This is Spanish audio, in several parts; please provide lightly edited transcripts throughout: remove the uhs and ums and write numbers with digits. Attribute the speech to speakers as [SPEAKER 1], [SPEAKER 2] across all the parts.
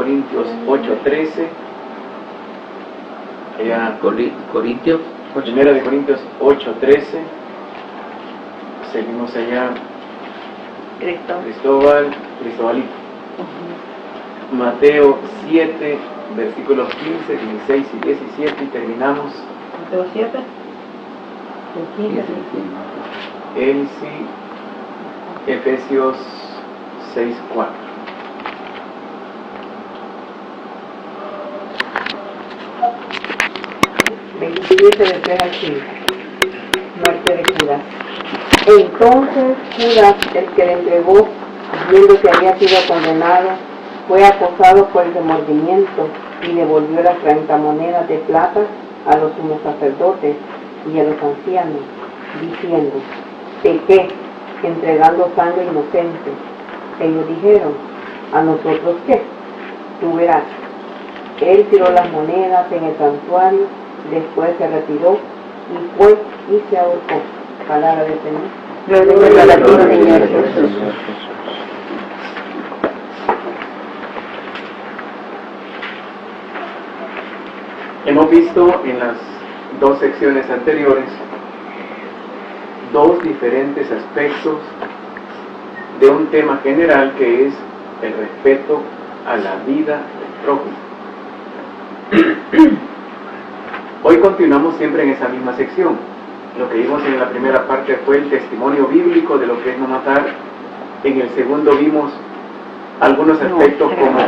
[SPEAKER 1] Corintios 8:13. Allá,
[SPEAKER 2] Corintios.
[SPEAKER 1] Primera de Corintios 8:13. Seguimos allá. Cristobalito. Mateo 7, versículos 15, 16 y 17, y terminamos.
[SPEAKER 3] Mateo 7, 15.
[SPEAKER 1] Él sí, Efesios 6:4.
[SPEAKER 3] De 3 al 5. Muerte de Judas. Entonces Judas, el que le entregó, viendo que había sido condenado, fue acosado por el remordimiento y devolvió las 30 monedas de plata a los sumos sacerdotes y a los ancianos, diciendo: pequé, entregando sangre inocente. Ellos dijeron: ¿a nosotros qué? Tú verás. Él tiró las monedas en el santuario, después se retiró y fue y se ahorcó. Palabra del Señor. Gloria a ti, Señor Jesús.
[SPEAKER 1] Hemos visto en las dos secciones anteriores dos diferentes aspectos de un tema general que es el respeto a la vida del prójimo. Hoy continuamos siempre en esa misma sección. Lo que vimos en la primera parte fue el testimonio bíblico de lo que es no matar. En el segundo vimos algunos aspectos como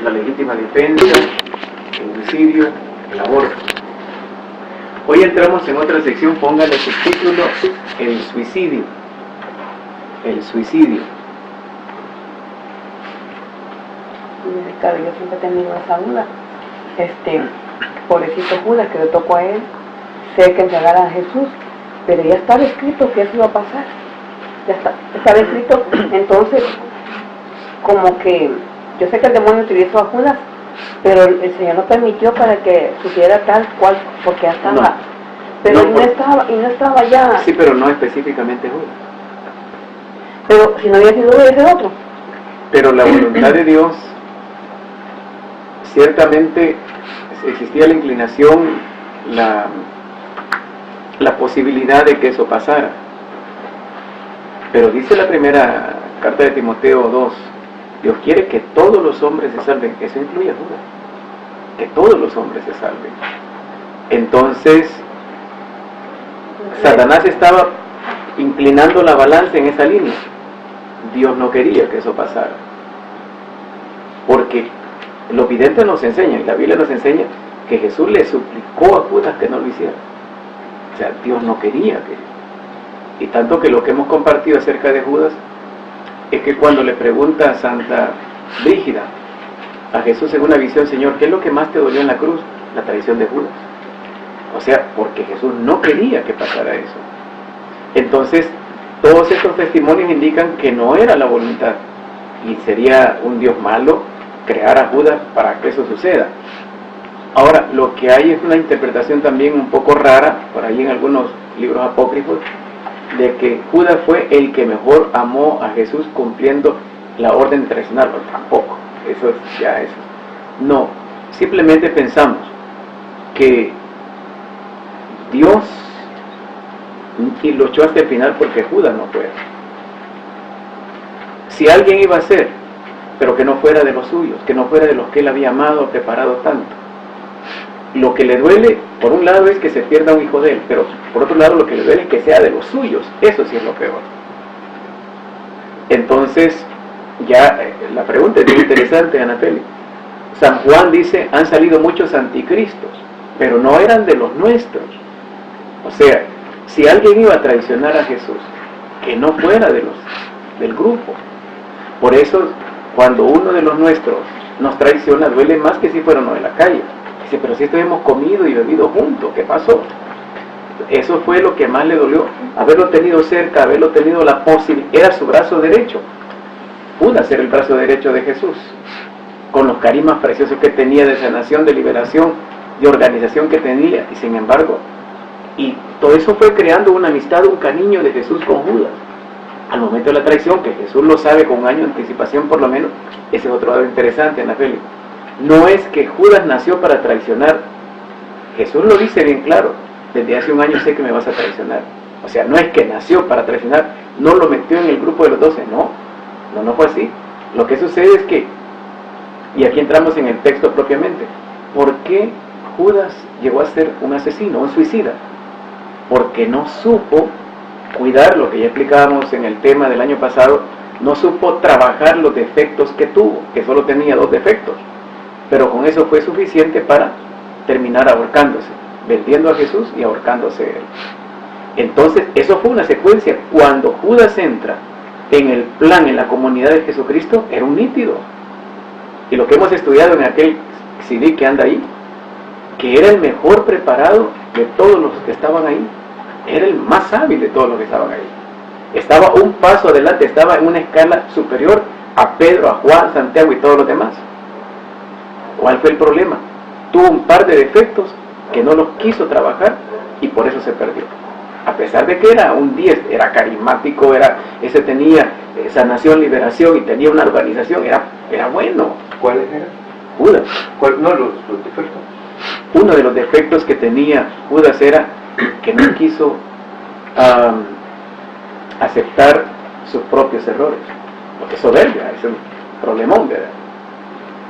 [SPEAKER 1] la legítima defensa, el homicidio, el aborto. Hoy entramos en otra sección, póngale subtítulo: el suicidio. El suicidio.
[SPEAKER 3] Claro, yo siempre he tenido esa duda. Pobrecito Judas, que le tocó a él ser que entregara a Jesús, pero ya estaba escrito que eso iba a pasar. Ya estaba escrito. Entonces, como que yo sé que el demonio utilizó a Judas, pero el Señor no permitió para que sucediera tal cual, porque ya estaba. No, pero no estaba ya.
[SPEAKER 1] Sí, pero no específicamente Judas.
[SPEAKER 3] Pero si no había sido ese otro.
[SPEAKER 1] Pero la voluntad de Dios, ciertamente existía la inclinación, la posibilidad de que eso pasara. Pero dice la primera carta de Timoteo 2, Dios quiere que todos los hombres se salven. Eso incluye a Judas, que todos los hombres se salven. Entonces Satanás estaba inclinando la balanza en esa línea. Dios no quería que eso pasara, porque los videntes nos enseñan, y la Biblia nos enseña, que Jesús le suplicó a Judas que no lo hiciera. O sea, Dios no quería que. Y tanto que lo que hemos compartido acerca de Judas es que cuando le pregunta a Santa Brígida a Jesús en una visión: Señor, ¿qué es lo que más te dolió en la cruz? La traición de Judas. O sea, porque Jesús no quería que pasara eso. Entonces, todos estos testimonios indican que no era la voluntad, y sería un Dios malo crear a Judas para que eso suceda. Ahora, lo que hay es una interpretación también un poco rara, por ahí en algunos libros apócrifos, de que Judas fue el que mejor amó a Jesús cumpliendo la orden de traicionarlo. Tampoco, eso es ya eso. No, simplemente pensamos que Dios y luchó hasta el final porque Judas no fuera. Si alguien iba a ser, pero que no fuera de los suyos, que no fuera de los que él había amado, preparado tanto. Lo que le duele, por un lado, es que se pierda un hijo de él, pero por otro lado lo que le duele es que sea de los suyos. Eso sí es lo peor. Entonces, ya la pregunta es bien interesante, Ana Feli. San Juan dice: han salido muchos anticristos, pero no eran de los nuestros. O sea, si alguien iba a traicionar a Jesús, que no fuera del grupo. Por eso, cuando uno de los nuestros nos traiciona, duele más que si fuera uno de la calle. Dice: pero si esto hemos comido y bebido juntos, ¿qué pasó? Eso fue lo que más le dolió, haberlo tenido cerca, haberlo tenido la posibilidad. Era su brazo derecho. Pudo ser el brazo derecho de Jesús, con los carismas preciosos que tenía de sanación, de liberación, de organización que tenía, y sin embargo, y todo eso fue creando una amistad, un cariño de Jesús con Judas. al momento de la traición, que Jesús lo sabe con un año de anticipación por lo menos, ese es otro lado interesante, Ana Félix. No es que Judas nació para traicionar. Jesús lo dice bien claro, desde hace un año sé que me vas a traicionar. O sea, no es que nació para traicionar, no lo metió en el grupo de los 12, no fue así. Lo que sucede es que, y aquí entramos en el texto propiamente, ¿por qué Judas llegó a ser un asesino, un suicida? Porque no supo cuidar, lo que ya explicábamos en el tema del año pasado, no supo trabajar los defectos que tuvo, que solo tenía 2 defectos, pero con eso fue suficiente para terminar ahorcándose, vendiendo a Jesús y ahorcándose él. Entonces, eso fue una secuencia. Cuando Judas entra en el plan, en la comunidad de Jesucristo, era un nítido. Y lo que hemos estudiado en aquel CD que anda ahí, que era el mejor preparado de todos los que estaban ahí, era el más hábil de todos los que estaban ahí. Estaba un paso adelante, estaba en una escala superior a Pedro, a Juan, Santiago y todos los demás. ¿Cuál fue el problema? Tuvo un par de defectos que no los quiso trabajar y por eso se perdió. A pesar de que era un 10, era carismático, ese tenía sanación, liberación y tenía una organización, era bueno.
[SPEAKER 2] ¿Cuáles eran?
[SPEAKER 1] Judas.
[SPEAKER 2] No, los defectos.
[SPEAKER 1] Uno de los defectos que tenía Judas era que no quiso aceptar sus propios errores. Porque soberbia, es un problemón, ¿verdad?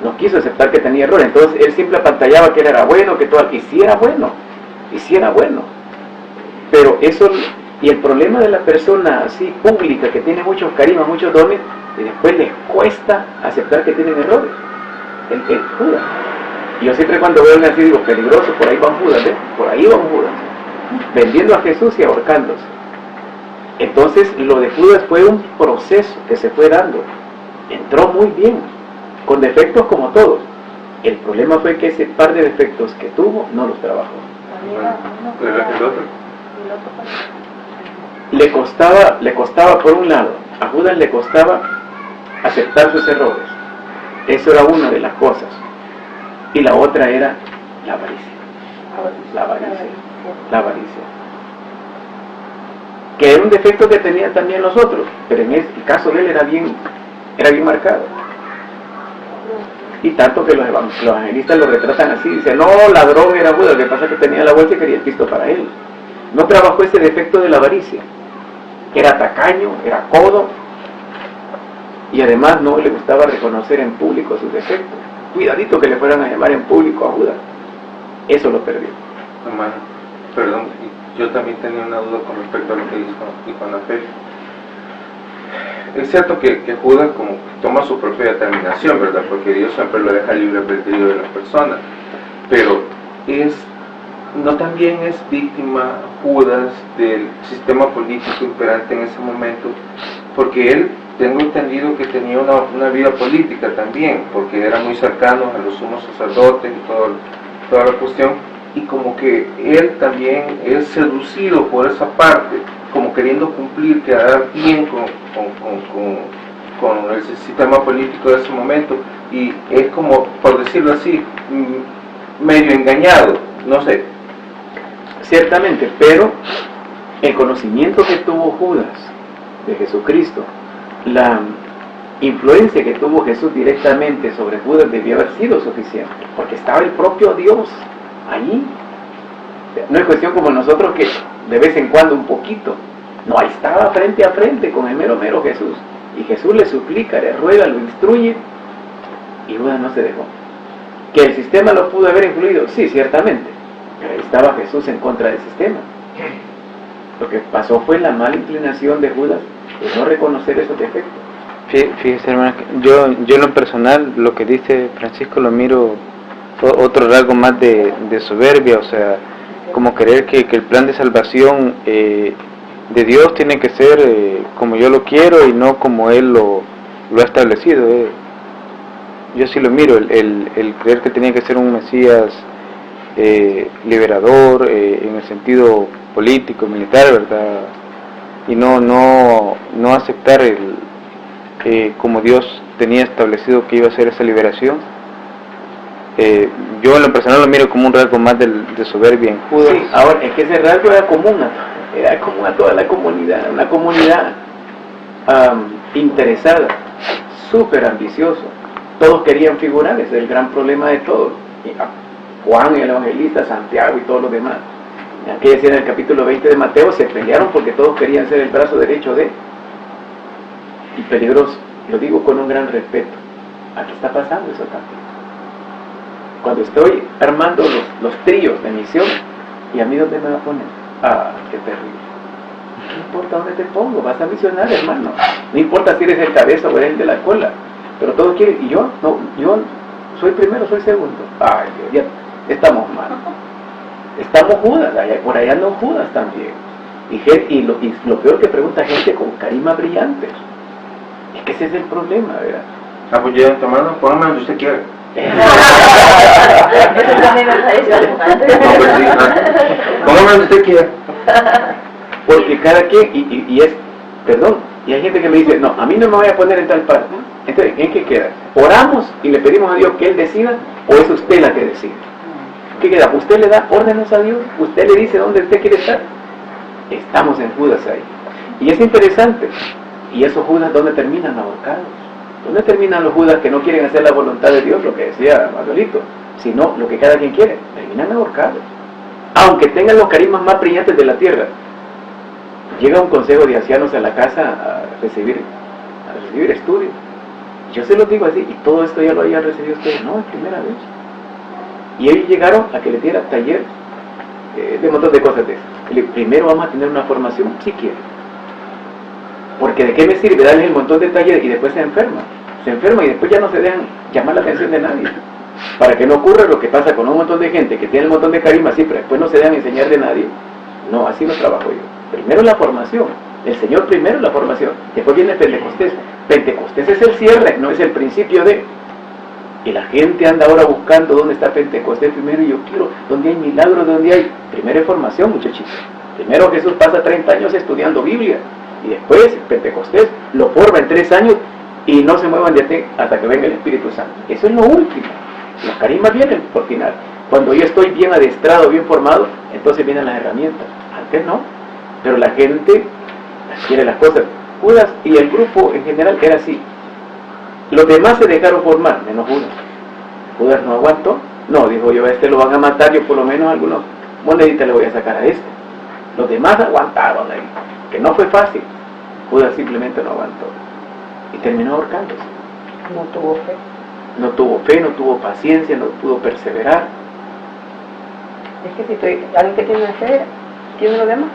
[SPEAKER 1] No quiso aceptar que tenía errores. Entonces él siempre apantallaba que él era bueno, que todo, y sí era bueno. Pero eso, y el problema de la persona así pública, que tiene muchos carismas, muchos dones, y después les cuesta aceptar que tienen errores. El Judas. Y yo siempre cuando veo así digo, peligroso, por ahí van Judas, por ahí van Judas, vendiendo a Jesús y ahorcándose. Entonces lo de Judas fue un proceso que se fue dando. Entró muy bien, con defectos como todos. El problema fue que ese par de defectos que tuvo no los trabajó.
[SPEAKER 2] ¿El otro?
[SPEAKER 1] Le costaba por un lado, a Judas le costaba aceptar sus errores. Eso era una de las cosas. Y la otra era la avaricia. La avaricia. Que era un defecto que tenían también los otros, pero en el caso de él era bien marcado. Y tanto que los evangelistas lo retratan así, dicen, no, ladrón era Judas, lo que pasa es que tenía la bolsa y quería el pisto para él. No trabajó ese defecto de la avaricia. Era tacaño, era codo, y además no le gustaba reconocer en público sus defectos. Cuidadito que le fueran a llamar en público a Judas. Eso lo perdió.
[SPEAKER 2] Hermano, perdón, yo también tenía una duda con respecto a lo que dijo Ana Félix. Es cierto que Judas como toma su propia determinación, ¿verdad? Porque Dios siempre lo deja libre albedrío de las personas. Pero no también es víctima Judas del sistema político imperante en ese momento, porque él, tengo entendido que tenía una vida política también, porque era muy cercano a los sumos sacerdotes y toda la cuestión, y como que él también es seducido por esa parte, como queriendo cumplir, quedar bien con el sistema político de ese momento, y es como, por decirlo así, medio engañado, no sé.
[SPEAKER 1] Ciertamente, pero el conocimiento que tuvo Judas de Jesucristo, la influencia que tuvo Jesús directamente sobre Judas debió haber sido suficiente, porque estaba el propio Dios allí. No es cuestión como nosotros que de vez en cuando un poquito, no, ahí estaba frente a frente con el mero Jesús, y Jesús le suplica, le ruega, lo instruye, y Judas no se dejó. ¿Que el sistema lo pudo haber influido? Sí, ciertamente, pero ahí estaba Jesús en contra del sistema. Lo que pasó fue la mala inclinación de Judas de no reconocer esos defectos.
[SPEAKER 4] Fíjese, hermano, yo en lo personal, lo que dice Francisco lo miro otro rasgo más de soberbia, o sea, como creer que el plan de salvación de Dios tiene que ser como yo lo quiero y no como Él lo ha establecido. Yo sí lo miro, el creer que tenía que ser un Mesías liberador en el sentido político, militar, ¿verdad? Y no aceptar como Dios tenía establecido que iba a ser esa liberación. Yo en lo personal lo miro como un rasgo más de soberbia en Judas.
[SPEAKER 1] Sí, ahora es que ese rasgo era común a toda la comunidad, una comunidad interesada, súper ambicioso. Todos querían figurar, ese es el gran problema de todos. Juan, el evangelista, Santiago y todos los demás. Aquí decía en el capítulo 20 de Mateo, se pelearon porque todos querían ser el brazo derecho de. Y peligroso, lo digo con un gran respeto. Aquí está pasando eso también. Cuando estoy armando los tríos de misión, ¿y a mí dónde me va a poner? Ah, qué terrible. No importa dónde te pongo, vas a misionar, hermano. No importa si eres el cabeza o eres el de la cola, pero todos quieren, y yo, no, yo soy primero, soy segundo. Ay, Dios, ya estamos mal. Estamos Judas, por allá no Judas también. Y lo peor que pregunta gente con carisma brillante. Es que ese es el problema, ¿verdad?
[SPEAKER 2] Ah, pues ya, tomando, póngame donde usted quiera.
[SPEAKER 5] Eso también nos ha dicho.
[SPEAKER 2] No, pues sí, póngame donde usted quiera.
[SPEAKER 1] Porque cada quien, y hay gente que me dice, no, a mí no me voy a poner en tal parte. Entonces, ¿en qué queda? ¿Oramos y le pedimos a Dios que Él decida, o es usted la que decide? ¿Qué queda? ¿Usted le da órdenes a Dios? ¿Usted le dice dónde usted quiere estar? Estamos en Judas ahí. Y es interesante. ¿Y esos Judas dónde terminan? Ahorcados. ¿Dónde terminan los Judas que no quieren hacer la voluntad de Dios? Lo que decía Manuelito. Sino lo que cada quien quiere. Terminan ahorcados. Aunque tengan los carismas más brillantes de la tierra. Llega un consejo de ancianos a la casa a recibir estudios. Yo se los digo así, y todo esto ya lo habían recibido ustedes. No, es primera vez. Y ellos llegaron a que les diera taller de un montón de cosas de eso. Primero vamos a tener una formación, si quieren. Porque ¿de qué me sirve darles el montón de taller y después se enferma? Se enferma y después ya no se dejan llamar la atención de nadie. Para que no ocurra lo que pasa con un montón de gente que tiene un montón de carisma, sí, pero después no se dejan enseñar de nadie. No, así no trabajo yo. Primero la formación. El Señor primero la formación. Después viene Pentecostés. Pentecostés es el cierre, no es el principio de... Y la gente anda ahora buscando dónde está Pentecostés primero, y yo quiero, donde hay milagros, donde hay... Primero es formación, muchachitos. Primero Jesús pasa 30 años estudiando Biblia, y después Pentecostés lo forma en 3 años, y no se muevan de aquí hasta que venga el Espíritu Santo. Eso es lo último. Los carismas vienen por final. Cuando yo estoy bien adestrado, bien formado, entonces vienen las herramientas. Antes no. Pero la gente quiere las cosas. Judas y el grupo en general era así. Los demás se dejaron formar, menos Judas. Judas no aguantó. No, dijo yo, a este lo van a matar, yo por lo menos algunos moneditas le voy a sacar a este. Los demás aguantaron ahí, que no fue fácil. Judas simplemente no aguantó. Y terminó ahorcándose.
[SPEAKER 3] No tuvo fe.
[SPEAKER 1] No tuvo fe, no tuvo paciencia, no pudo perseverar.
[SPEAKER 3] Es que si alguien que tiene fe, tiene lo demás.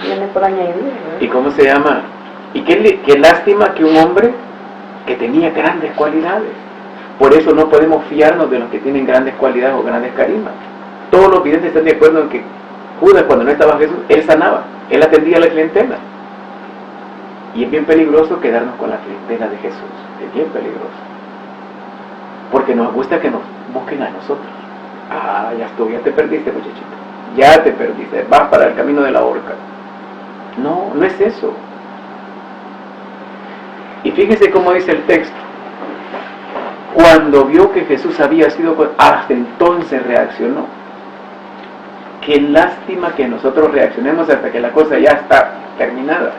[SPEAKER 3] Viene por añadir, ¿verdad?
[SPEAKER 1] ¿Y cómo se llama? Y qué lástima que un hombre que tenía grandes cualidades. Por eso no podemos fiarnos de los que tienen grandes cualidades o grandes carismas. Todos los videntes están de acuerdo en que Judas, cuando no estaba Jesús, él sanaba, él atendía a la clientela. Y es bien peligroso quedarnos con la clientela de Jesús. Es bien peligroso. Porque nos gusta que nos busquen a nosotros. Ah, ya estuvo, ya te perdiste, muchachito. Ya te perdiste, vas para el camino de la horca. No, no es eso. Y fíjese cómo dice el texto. Cuando vio que Jesús había sido, hasta entonces reaccionó. Qué lástima que nosotros reaccionemos hasta que la cosa ya está terminada.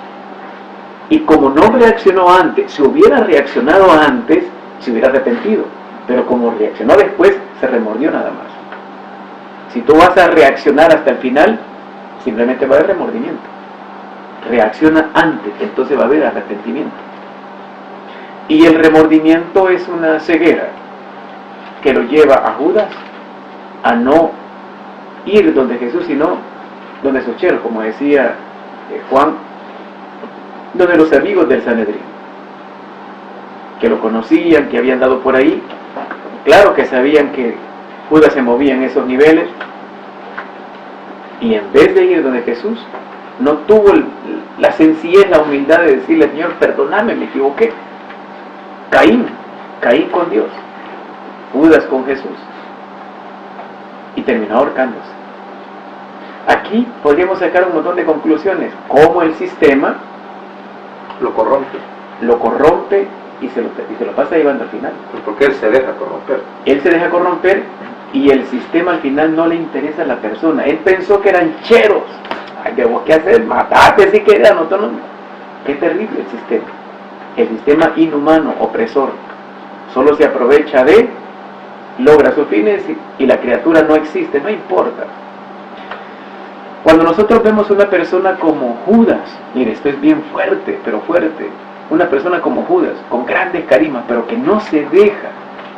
[SPEAKER 1] Y como no reaccionó antes, si hubiera reaccionado antes, se hubiera arrepentido. Pero como reaccionó después, se remordió nada más. Si tú vas a reaccionar hasta el final, simplemente va a haber remordimiento. Reacciona antes, entonces va a haber arrepentimiento. Y el remordimiento es una ceguera que lo lleva a Judas a no ir donde Jesús, sino donde sus cheros, como decía Juan, donde los amigos del Sanedrín, que lo conocían, que habían dado por ahí. Claro que sabían que Judas se movía en esos niveles, y en vez de ir donde Jesús, no tuvo la sencillez, la humildad de decirle: Señor, perdóname, me equivoqué. Caí con Dios. Judas con Jesús. Y terminó ahorcándose. Aquí podríamos sacar un montón de conclusiones. Cómo el sistema
[SPEAKER 2] Lo corrompe.
[SPEAKER 1] y se lo pasa llevando al final.
[SPEAKER 2] Pues porque él se deja corromper.
[SPEAKER 1] Él se deja corromper y el sistema al final no le interesa a la persona. Él pensó que eran cheros. Ay, ¿qué hacer? Matate si querían, Qué terrible el sistema. El sistema inhumano, opresor, solo se aprovecha de, logra sus fines y la criatura no existe, no importa. Cuando nosotros vemos una persona como Judas, mire, esto es bien fuerte, pero fuerte, una persona como Judas, con grandes carismas, pero que no se deja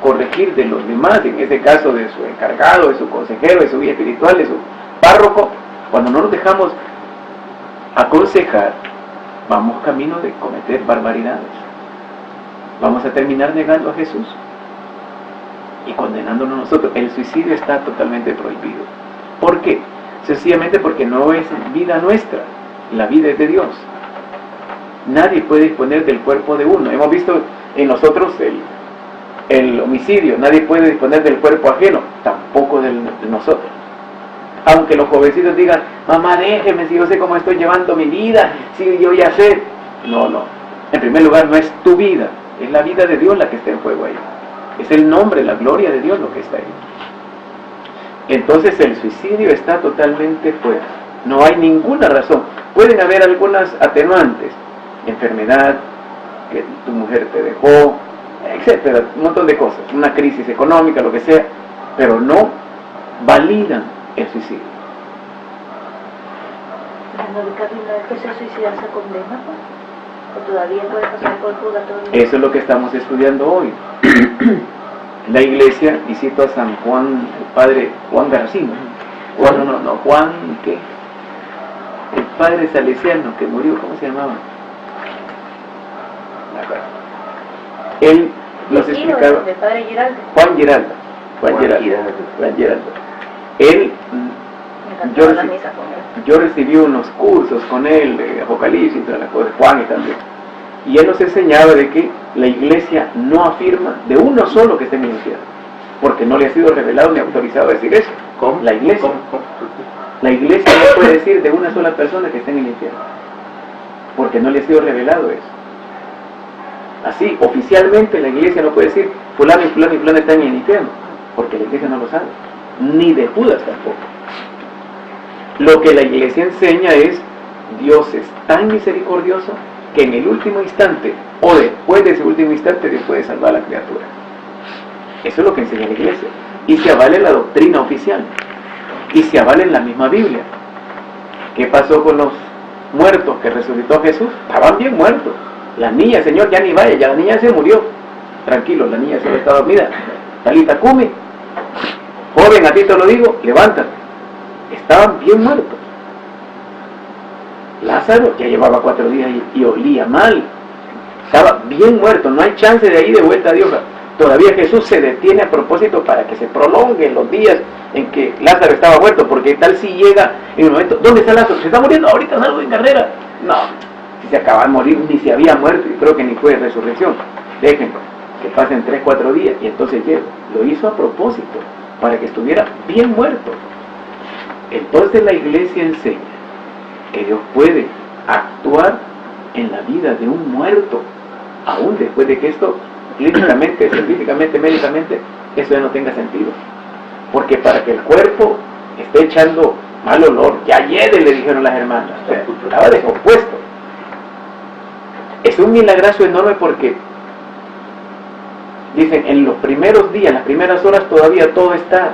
[SPEAKER 1] corregir de los demás, en ese caso de su encargado, de su consejero, de su guía espiritual, de su párroco, cuando no nos dejamos aconsejar, vamos camino de cometer barbaridades. Vamos a terminar negando a Jesús y condenándonos nosotros. El suicidio está totalmente prohibido. ¿Por qué? Sencillamente porque no es vida nuestra, la vida es de Dios. Nadie puede disponer del cuerpo de uno. Hemos visto en nosotros el homicidio, nadie puede disponer del cuerpo ajeno, tampoco de nosotros. Aunque los jovencitos digan, mamá, déjeme, si yo sé cómo estoy llevando mi vida, si yo ya sé. No. En primer lugar, no es tu vida, es la vida de Dios la que está en juego ahí. Es el nombre, la gloria de Dios lo que está ahí. Entonces el suicidio está totalmente fuera. No hay ninguna razón. Pueden haber algunas atenuantes, enfermedad, que tu mujer te dejó, etcétera, un montón de cosas, una crisis económica, lo que sea, pero no validan el suicidio.
[SPEAKER 5] ¿No de camino que se suicida se condena, pues? ¿O todavía puede pasar por purgatorio?
[SPEAKER 1] Eso es lo que estamos estudiando hoy. La iglesia, y cito a San Juan, el padre Juan Garcino, Juan, ¿qué? El padre salesiano que murió, ¿cómo se llamaba? Él nos explicaba,
[SPEAKER 5] ¿El padre Giraldo?
[SPEAKER 1] Juan Giraldo. Él, yo recibí unos cursos con él de Apocalipsis, de las cosas de Juan y también. Y él nos enseñaba de que la iglesia no afirma de uno solo que esté en el infierno, porque no le ha sido revelado ni autorizado a decir eso.
[SPEAKER 2] ¿Cómo?
[SPEAKER 1] La iglesia.
[SPEAKER 2] ¿Cómo?
[SPEAKER 1] La iglesia no puede decir de una sola persona que esté en el infierno, porque no le ha sido revelado eso. Así, oficialmente la iglesia no puede decir fulano y fulano y fulano están en el infierno, porque la iglesia no lo sabe, ni de Judas tampoco. Lo que la iglesia enseña es, Dios es tan misericordioso que en el último instante, o después de ese último instante, Dios puede salvar a la criatura. Eso es lo que enseña la iglesia. Y se avala en la doctrina oficial. Y se avala en la misma Biblia. ¿Qué pasó con los muertos que resucitó Jesús? Estaban bien muertos. La niña, Señor, ya ni vaya, ya la niña se murió. Tranquilo, la niña solo está dormida. Talita Cumi, joven, a ti te lo digo, levántate. Estaban bien muertos. Lázaro ya llevaba 4 días y olía mal. Estaba bien muerto, no hay chance de ahí de vuelta a Dios. Todavía Jesús se detiene a propósito para que se prolonguen los días en que Lázaro estaba muerto, porque tal si llega en el momento, ¿dónde está Lázaro? ¿Se está muriendo? Ahorita salgo en carrera. No, si se acaba de morir, ni se había muerto, y creo que ni fue resurrección. Déjenlo, que pasen 3-4 días, y entonces llega. Lo hizo a propósito, para que estuviera bien muerto. Entonces la iglesia enseña que Dios puede actuar en la vida de un muerto, aún después de que esto clínicamente, científicamente, médicamente, eso ya no tenga sentido. Porque para que el cuerpo esté echando mal olor, ya hiede, le dijeron las hermanas, o sea, estaba descompuesto. Es un milagrazo enorme porque dicen, en los primeros días, las primeras horas todavía todo está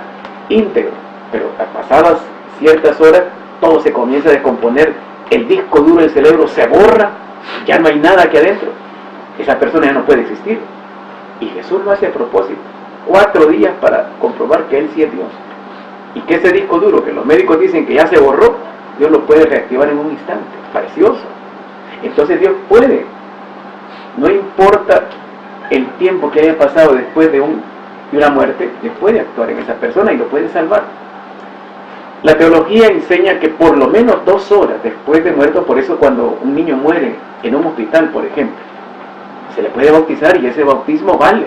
[SPEAKER 1] íntegro, pero pasadas ciertas horas todo se comienza a descomponer, el disco duro del cerebro se borra, ya no hay nada aquí adentro, esa persona ya no puede existir. Y Jesús lo hace a propósito, 4 días para comprobar que Él sí es Dios, y que ese disco duro que los médicos dicen que ya se borró, Dios lo puede reactivar en un instante. Precioso. Entonces Dios puede, no importa el tiempo que haya pasado después de una muerte, Dios puede actuar en esa persona y lo puede salvar. La teología enseña que por lo menos 2 horas después de muerto, por eso cuando un niño muere en un hospital, por ejemplo, se le puede bautizar y ese bautismo vale.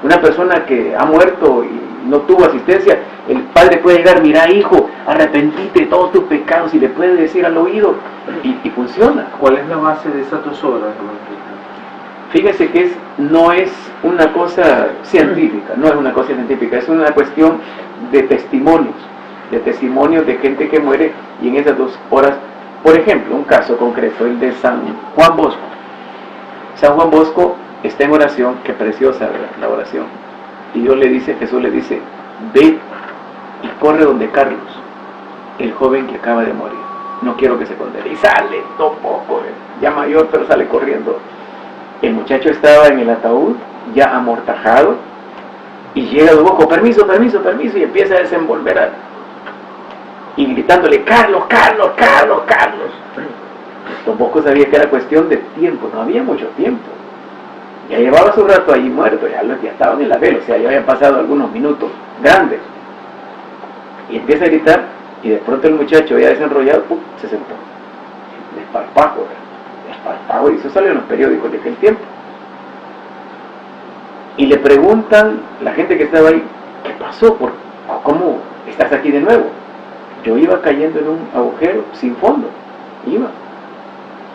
[SPEAKER 1] Una persona que ha muerto y no tuvo asistencia, el padre puede llegar, mira hijo, arrepentite de todos tus pecados, y le puede decir al oído, y funciona.
[SPEAKER 2] ¿Cuál es la base de esas 2 horas?
[SPEAKER 1] Fíjese que no es una cosa científica, es una cuestión de testimonios de gente que muere, y en esas 2 horas Por ejemplo, un caso concreto, el de San Juan Bosco. San Juan Bosco está en oración, qué preciosa, ¿verdad?, la oración. Y Dios le dice, Jesús le dice, ve y corre donde Carlos, el joven que acaba de morir. No quiero que se condene. Y sale, todo poco, ya mayor, pero sale corriendo. El muchacho estaba en el ataúd, ya amortajado, y llega Don Bosco, permiso, permiso, permiso, y empieza a desenvolver y gritándole, Carlos, Carlos, Carlos, Carlos. Don Bosco sabía que era cuestión de tiempo, no había mucho tiempo. Ya llevaba su rato allí muerto, ya estaban en la vela, o sea, ya habían pasado algunos minutos grandes. Y empieza a gritar, y de pronto el muchacho ya desenrollado, se sentó. Desparpajo, y eso salió en los periódicos de aquel tiempo. Y le preguntan, la gente que estaba ahí, ¿qué pasó? ¿Cómo estás aquí de nuevo? Yo iba cayendo en un agujero sin fondo, iba.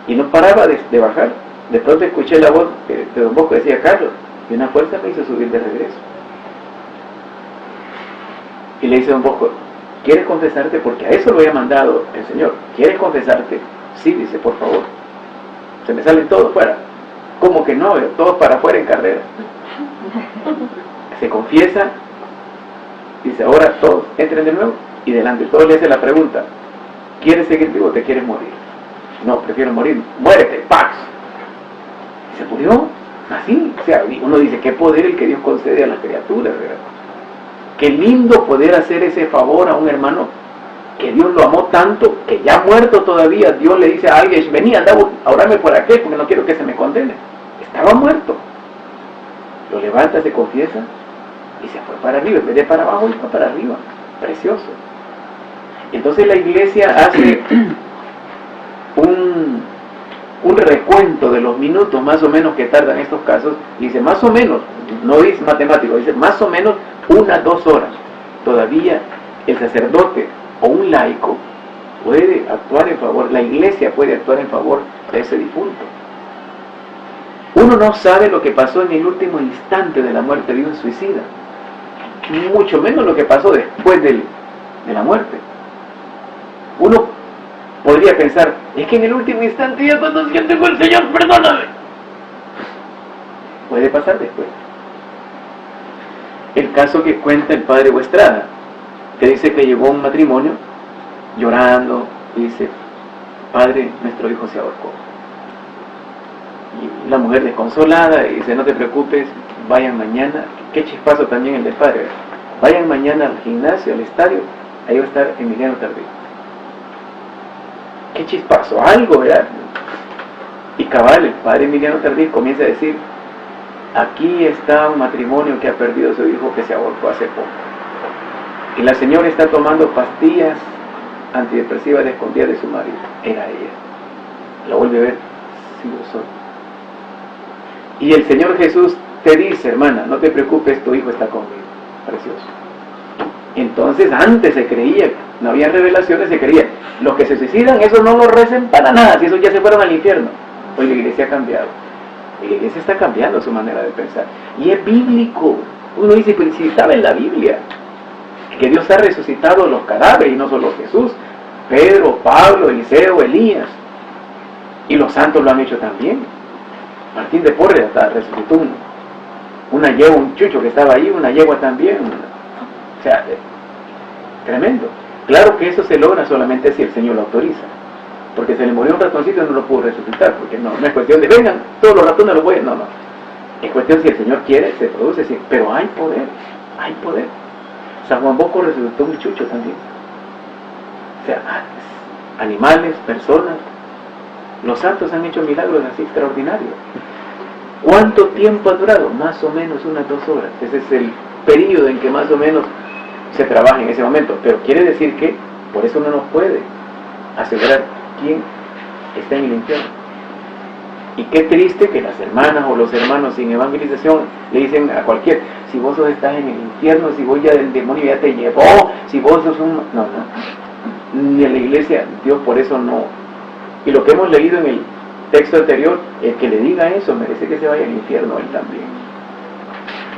[SPEAKER 1] Y no paraba de bajar. De pronto escuché la voz de Don Bosco, decía Carlos, y una fuerza me hizo subir de regreso. Y le dice Don Bosco, ¿quieres confesarte? Porque a eso lo había mandado el Señor. ¿Quieres confesarte? Sí, dice, por favor. Se me salen todos fuera. ¿Cómo que no? Todos para afuera en carrera. Se confiesa, dice, ahora todos entren de nuevo, y delante todos le hacen la pregunta, ¿quieres seguir vivo o te quieres morir? No, prefiero morir. Muérete, ¡pax! Se murió así. O sea, uno dice, qué poder el que Dios concede a las criaturas, ¿verdad? Qué lindo poder hacer ese favor a un hermano que Dios lo amó tanto, que ya muerto todavía, Dios le dice a alguien, vení, anda a orarme por aquel, porque no quiero que se me condene. Estaba muerto. Lo levanta, se confiesa, y se fue para arriba. En vez de para abajo, y fue para arriba. Precioso. Entonces la iglesia hace un recuento de los minutos más o menos que tardan estos casos, y dice más o menos, no dice matemático, dice más o menos 1-2 horas. Todavía el sacerdote o un laico puede actuar en favor, la iglesia puede actuar en favor de ese difunto. Uno no sabe lo que pasó en el último instante de la muerte de un suicida, ni mucho menos lo que pasó después de la muerte. Uno podría pensar, es que en el último instante ya cuando siente con el Señor, perdóname. Puede pasar después. El caso que cuenta el padre Huestrada, que dice que llegó a un matrimonio llorando y dice, padre, nuestro hijo se ahorcó. Y la mujer desconsolada y dice, no te preocupes, vayan mañana, qué chispazo también el del padre, vayan mañana al gimnasio, al estadio, ahí va a estar Emiliano Tardí. Qué chispazo, algo, ¿verdad? Y cabal, el padre Emiliano Tardí comienza a decir, aquí está un matrimonio que ha perdido a su hijo que se ahorcó hace poco. Y la señora está tomando pastillas antidepresivas de escondidas de su marido. Era ella. La vuelve a ver, sí, yo soy. Y el Señor Jesús te dice, hermana, no te preocupes, tu hijo está conmigo. Precioso. Entonces antes se creía, no había revelaciones, se creía, los que se suicidan, esos no lo recen para nada, si esos ya se fueron al infierno. Hoy la iglesia ha cambiado. Y la iglesia está cambiando su manera de pensar. Y es bíblico. Uno dice, pero si estaba en la Biblia, que Dios ha resucitado los cadáveres, y no solo Jesús, Pedro, Pablo, Eliseo, Elías. Y los santos lo han hecho también. Martín de Porres hasta resucitó una yegua, un chucho que estaba ahí, una yegua también. O sea, tremendo. Claro que eso se logra solamente si el Señor lo autoriza. Porque se le murió un ratoncito y no lo pudo resucitar, porque no es cuestión de, vengan, todos los ratones lo pueden, no. Es cuestión si el Señor quiere, se produce, sí, pero hay poder, hay poder. San Juan Bosco resucitó un chucho también. O sea, animales, personas. Los santos han hecho milagros así extraordinarios. ¿Cuánto tiempo ha durado? Más o menos 1-2 horas. Ese es el periodo en que más o menos se trabaja en ese momento. Pero quiere decir que por eso no nos puede asegurar quién está en el infierno. Y qué triste que las hermanas o los hermanos sin evangelización le dicen a cualquier, si vos estás en el infierno, si vos ya el demonio ya te llevó, si vos sos un... No. Ni en la iglesia, Dios por eso no. Y lo que hemos leído en el texto anterior, el que le diga eso merece que se vaya al infierno él también.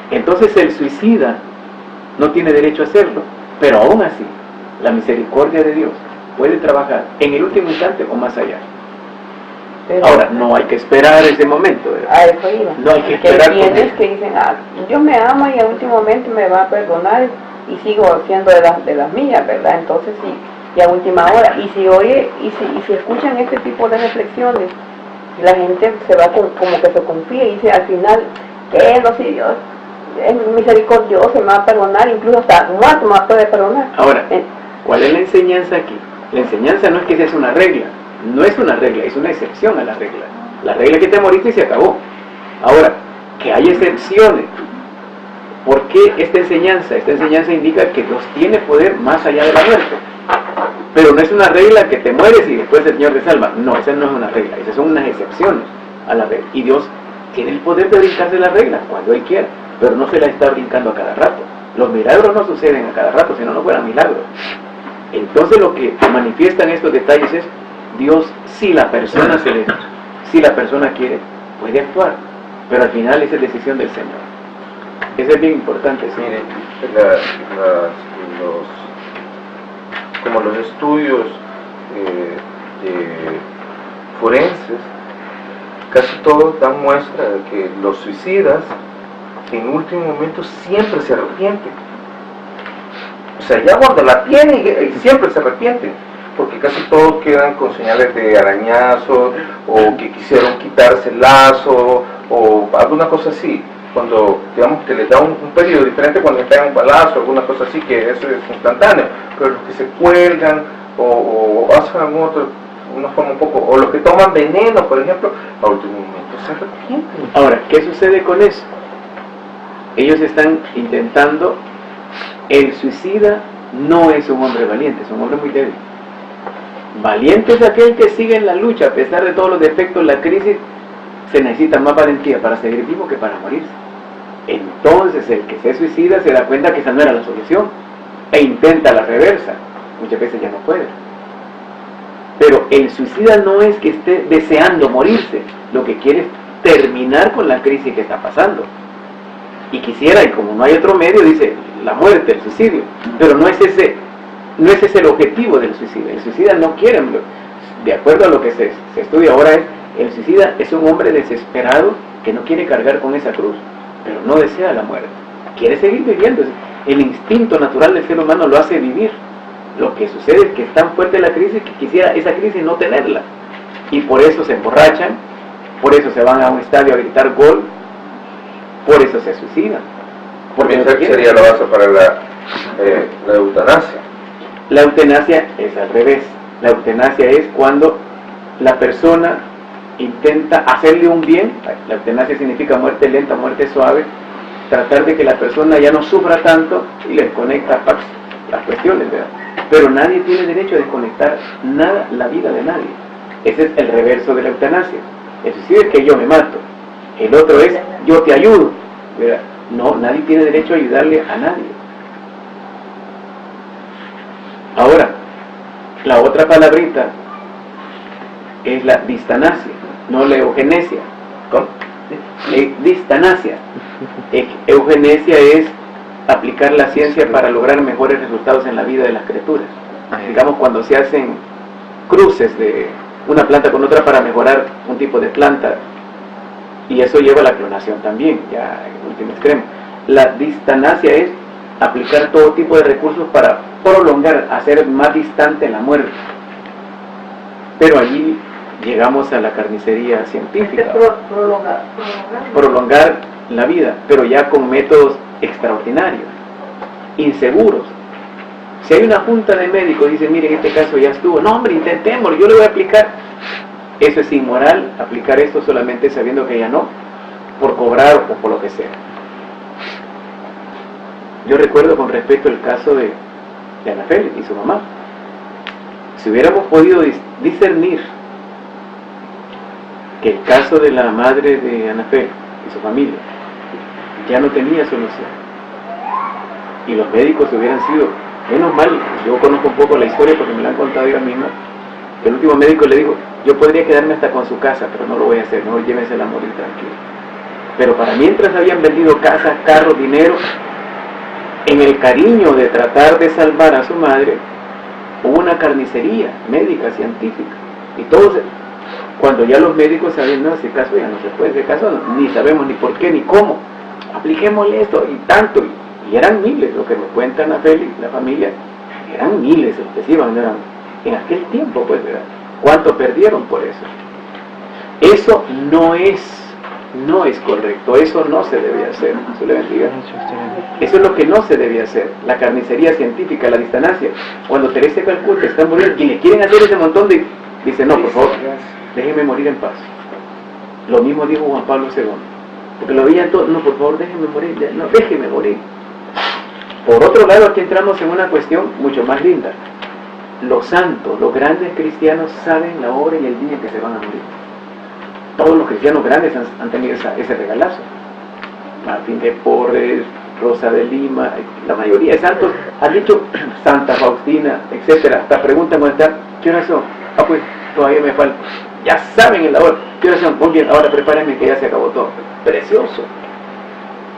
[SPEAKER 1] Entonces el suicida no tiene derecho a hacerlo, pero aún así, la misericordia de Dios puede trabajar en el último instante o más allá.
[SPEAKER 3] Pero
[SPEAKER 1] Ahora, no hay que esperar ese momento, ¿verdad?
[SPEAKER 3] a eso iba.
[SPEAKER 1] No hay que
[SPEAKER 3] Que
[SPEAKER 1] esperar
[SPEAKER 3] tienes
[SPEAKER 1] porque-
[SPEAKER 3] que dicen, Dios me ama y al último momento me va a perdonar y sigo siendo de las mías, ¿verdad? Entonces sí, y a última hora. Y si oye, y si escuchan este tipo de reflexiones, la gente se va como que se confía y dice al final, no, si Dios es misericordioso, me va a perdonar, incluso hasta muerto me va a poder perdonar.
[SPEAKER 1] Ahora, ¿cuál es la enseñanza aquí? La enseñanza no es que sea una regla, no es una regla, es una excepción a la regla. La regla es que te moriste y se acabó. Ahora, que hay excepciones. ¿Por qué esta enseñanza? Esta enseñanza indica que Dios tiene poder más allá de la muerte. Pero no es una regla que te mueres y después el Señor te salva. No, esa no es una regla, esas son unas excepciones a la regla. Y Dios tiene el poder de brincarse la regla cuando Él quiera, pero no se la está brincando a cada rato. Los milagros no suceden a cada rato, si no, no fueran milagros. Entonces lo que manifiestan estos detalles es, Dios, si la persona quiere, puede actuar, pero al final esa es decisión del Señor. Eso es bien importante, ¿sí?
[SPEAKER 2] Mire, como los estudios forenses, casi todos dan muestra de que los suicidas en último momento siempre se arrepienten. O sea, ya cuando la tienen, siempre se arrepienten, porque casi todos quedan con señales de arañazo, o que quisieron quitarse el lazo, o alguna cosa así. Cuando, digamos, que les da un periodo diferente cuando les da un balazo, alguna cosa así, que eso es instantáneo, pero los que se cuelgan, o hacen una forma un poco, o los que toman veneno, por ejemplo, a último momento se arrepienten.
[SPEAKER 1] Ahora, ¿qué sucede con eso? Ellos están intentando, el suicida no es un hombre valiente, es un hombre muy débil. Valiente es aquel que sigue en la lucha, a pesar de todos los defectos, la crisis, se necesita más valentía para seguir vivo que para morirse. Entonces el que se suicida se da cuenta que esa no era la solución e intenta la reversa. Muchas veces ya no puede. Pero el suicida no es que esté deseando morirse, lo que quiere es terminar con la crisis que está pasando. Y quisiera, y como no hay otro medio, dice la muerte, el suicidio. Pero no es ese el objetivo del suicida. El suicida no quiere, de acuerdo a lo que se estudia ahora, el suicida es un hombre desesperado que no quiere cargar con esa cruz, pero no desea la muerte. Quiere seguir viviendo. El instinto natural del ser humano lo hace vivir. Lo que sucede es que es tan fuerte la crisis que quisiera esa crisis no tenerla. Y por eso se emborrachan, por eso se van a un estadio a gritar gol, por eso se suicidan. Porque no
[SPEAKER 2] Esa
[SPEAKER 1] quieren.
[SPEAKER 2] sería la base para la eutanasia.
[SPEAKER 1] La eutanasia es al revés. La eutanasia es cuando la persona intenta hacerle un bien. La eutanasia significa muerte lenta, muerte suave. Tratar de que la persona ya no sufra tanto y le desconecta las cuestiones, ¿verdad? Pero nadie tiene derecho a desconectar nada, la vida de nadie. Ese es el reverso de la eutanasia. El suicidio es que yo me mato. El otro es yo te ayudo, ¿verdad? No, nadie tiene derecho a ayudarle a nadie. Ahora, la otra palabrita es la distanasia, no la eugenesia. ¿Cómo? Distanasia. Eugenesia es aplicar la ciencia para lograr mejores resultados en la vida de las criaturas. Digamos, cuando se hacen cruces de una planta con otra para mejorar un tipo de planta, y eso lleva a la clonación también, ya en último extremo. La distanasia es aplicar todo tipo de recursos para prolongar, hacer más distante la muerte. Pero allí llegamos a la carnicería científica. Prolongar la vida, pero ya con métodos extraordinarios, inseguros. Si hay una junta de médicos y dicen, miren, este caso ya estuvo, no hombre, intentémoslo, yo le voy a aplicar. Eso es inmoral, aplicar esto solamente sabiendo que ya no, por cobrar o por lo que sea. Yo recuerdo con respecto al caso de Anafel y su mamá. Si hubiéramos podido discernir que el caso de la madre de Anafel y su familia ya no tenía solución, y los médicos hubieran sido, menos mal, yo conozco un poco la historia porque me la han contado ellos mismos, que el último médico le dijo, yo podría quedarme hasta con su casa, pero no lo voy a hacer, mejor llévensela a morir tranquilo. Pero para mientras habían vendido casas, carros, dinero, en el cariño de tratar de salvar a su madre, hubo una carnicería médica, científica, y todos, cuando ya los médicos sabían, no, ese caso ya no se puede, ese caso ni sabemos ni por qué ni cómo, apliquémosle esto y tanto, y eran miles, lo que me cuentan a Félix, la familia, eran miles los que se iban, eran, en aquel tiempo, pues, ¿verdad? ¿Cuánto perdieron por eso? Eso no es correcto, eso no se debe hacer, Dios le bendiga. Eso es lo que no se debe hacer, la carnicería científica, la distancia. Cuando Teresa de Calcuta está muriendo y le quieren hacer ese montón de... Dice, no, por favor, déjeme morir en paz. Lo mismo dijo Juan Pablo II, porque lo veían todo, no, por favor, déjeme morir, no, déjeme morir. Por otro lado, aquí entramos en una cuestión mucho más linda. Los santos, los grandes cristianos saben la hora y el día en que se van a morir. Todos los cristianos grandes han tenido ese regalazo. Martín de Porres, Rosa de Lima, la mayoría de santos han dicho Santa Faustina, etcétera. Hasta preguntan cuando están, ¿qué hora son? Ah, pues todavía me falta. Ya saben el hora. ¿Qué hora son? Muy bien, ahora prepárenme que ya se acabó todo. Precioso.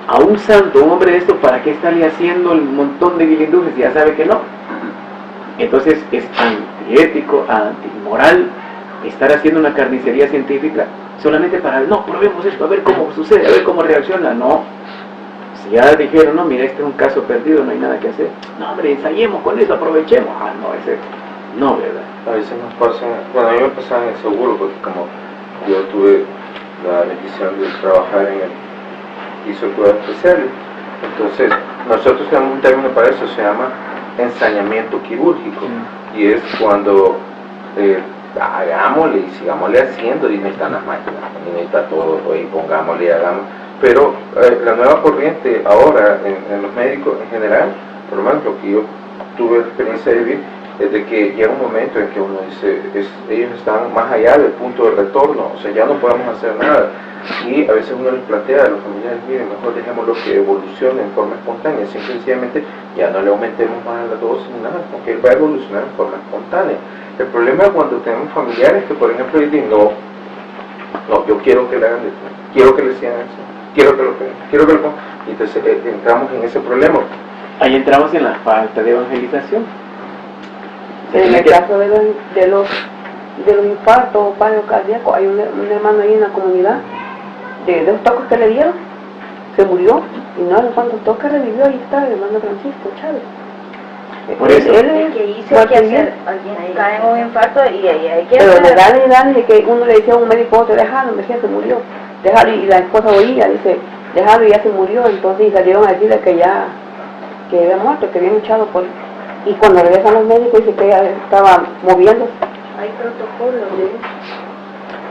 [SPEAKER 1] A un santo, un hombre de esto, ¿para qué estarle haciendo el montón de guilindujes si ya sabe que no? Entonces es antiético, antimoral estar haciendo una carnicería científica solamente para, no, probemos esto, a ver cómo sucede, a ver cómo reacciona. No, si ya dijeron, no, mira, este es un caso perdido, no hay nada que hacer. No, hombre, ensayemos con eso, aprovechemos. Ah, no, ese, no, ¿verdad?
[SPEAKER 2] A veces nos pasa, bueno, a mí me pasaba en el seguro, porque como yo tuve la bendición de trabajar en el piso de cuidados especiales, entonces nosotros tenemos un término para eso, se llama ensañamiento quirúrgico, y es cuando hagámosle y sigámosle haciendo, y necesitan las máquinas, y necesita todo, y pongámosle y hagamos, pero la nueva corriente ahora en los médicos en general, por lo menos lo que yo tuve la experiencia de vivir, es de que llega un momento en que uno dice, ellos están más allá del punto de retorno, o sea, ya no podemos hacer nada, y a veces uno les plantea a los familiares, miren, mejor dejémoslo que evolucione en forma espontánea, sencillamente ya no le aumentemos más la dosis ni nada, porque él va a evolucionar en forma espontánea. El problema es cuando tenemos familiares que, por ejemplo, dicen, no, yo quiero que le hagan esto, quiero que le sigan eso, quiero que lo peguen, quiero que lo pongan, y entonces entramos en ese problema.
[SPEAKER 1] Ahí entramos en la falta de evangelización.
[SPEAKER 3] En el caso de los infartos o paro cardíaco, hay un hermano ahí en la comunidad, de los toques que le dieron, se murió, y no en cuantos toques revivió, ahí está el hermano Francisco Chávez.
[SPEAKER 1] Por eso,
[SPEAKER 5] que hice que hacer, alguien cae en un infarto y ahí hay que
[SPEAKER 3] pero
[SPEAKER 5] hacer.
[SPEAKER 3] le dan de que uno le decía a un médico, otro, déjalo, me decía, se murió, déjalo, y la esposa oía, dice, déjalo, y ya se murió, entonces y salieron a decirle que ya, que había muerto, que había luchado por él. Y cuando regresan los médicos dice que ella estaba moviéndose.
[SPEAKER 5] Hay protocolos de eso.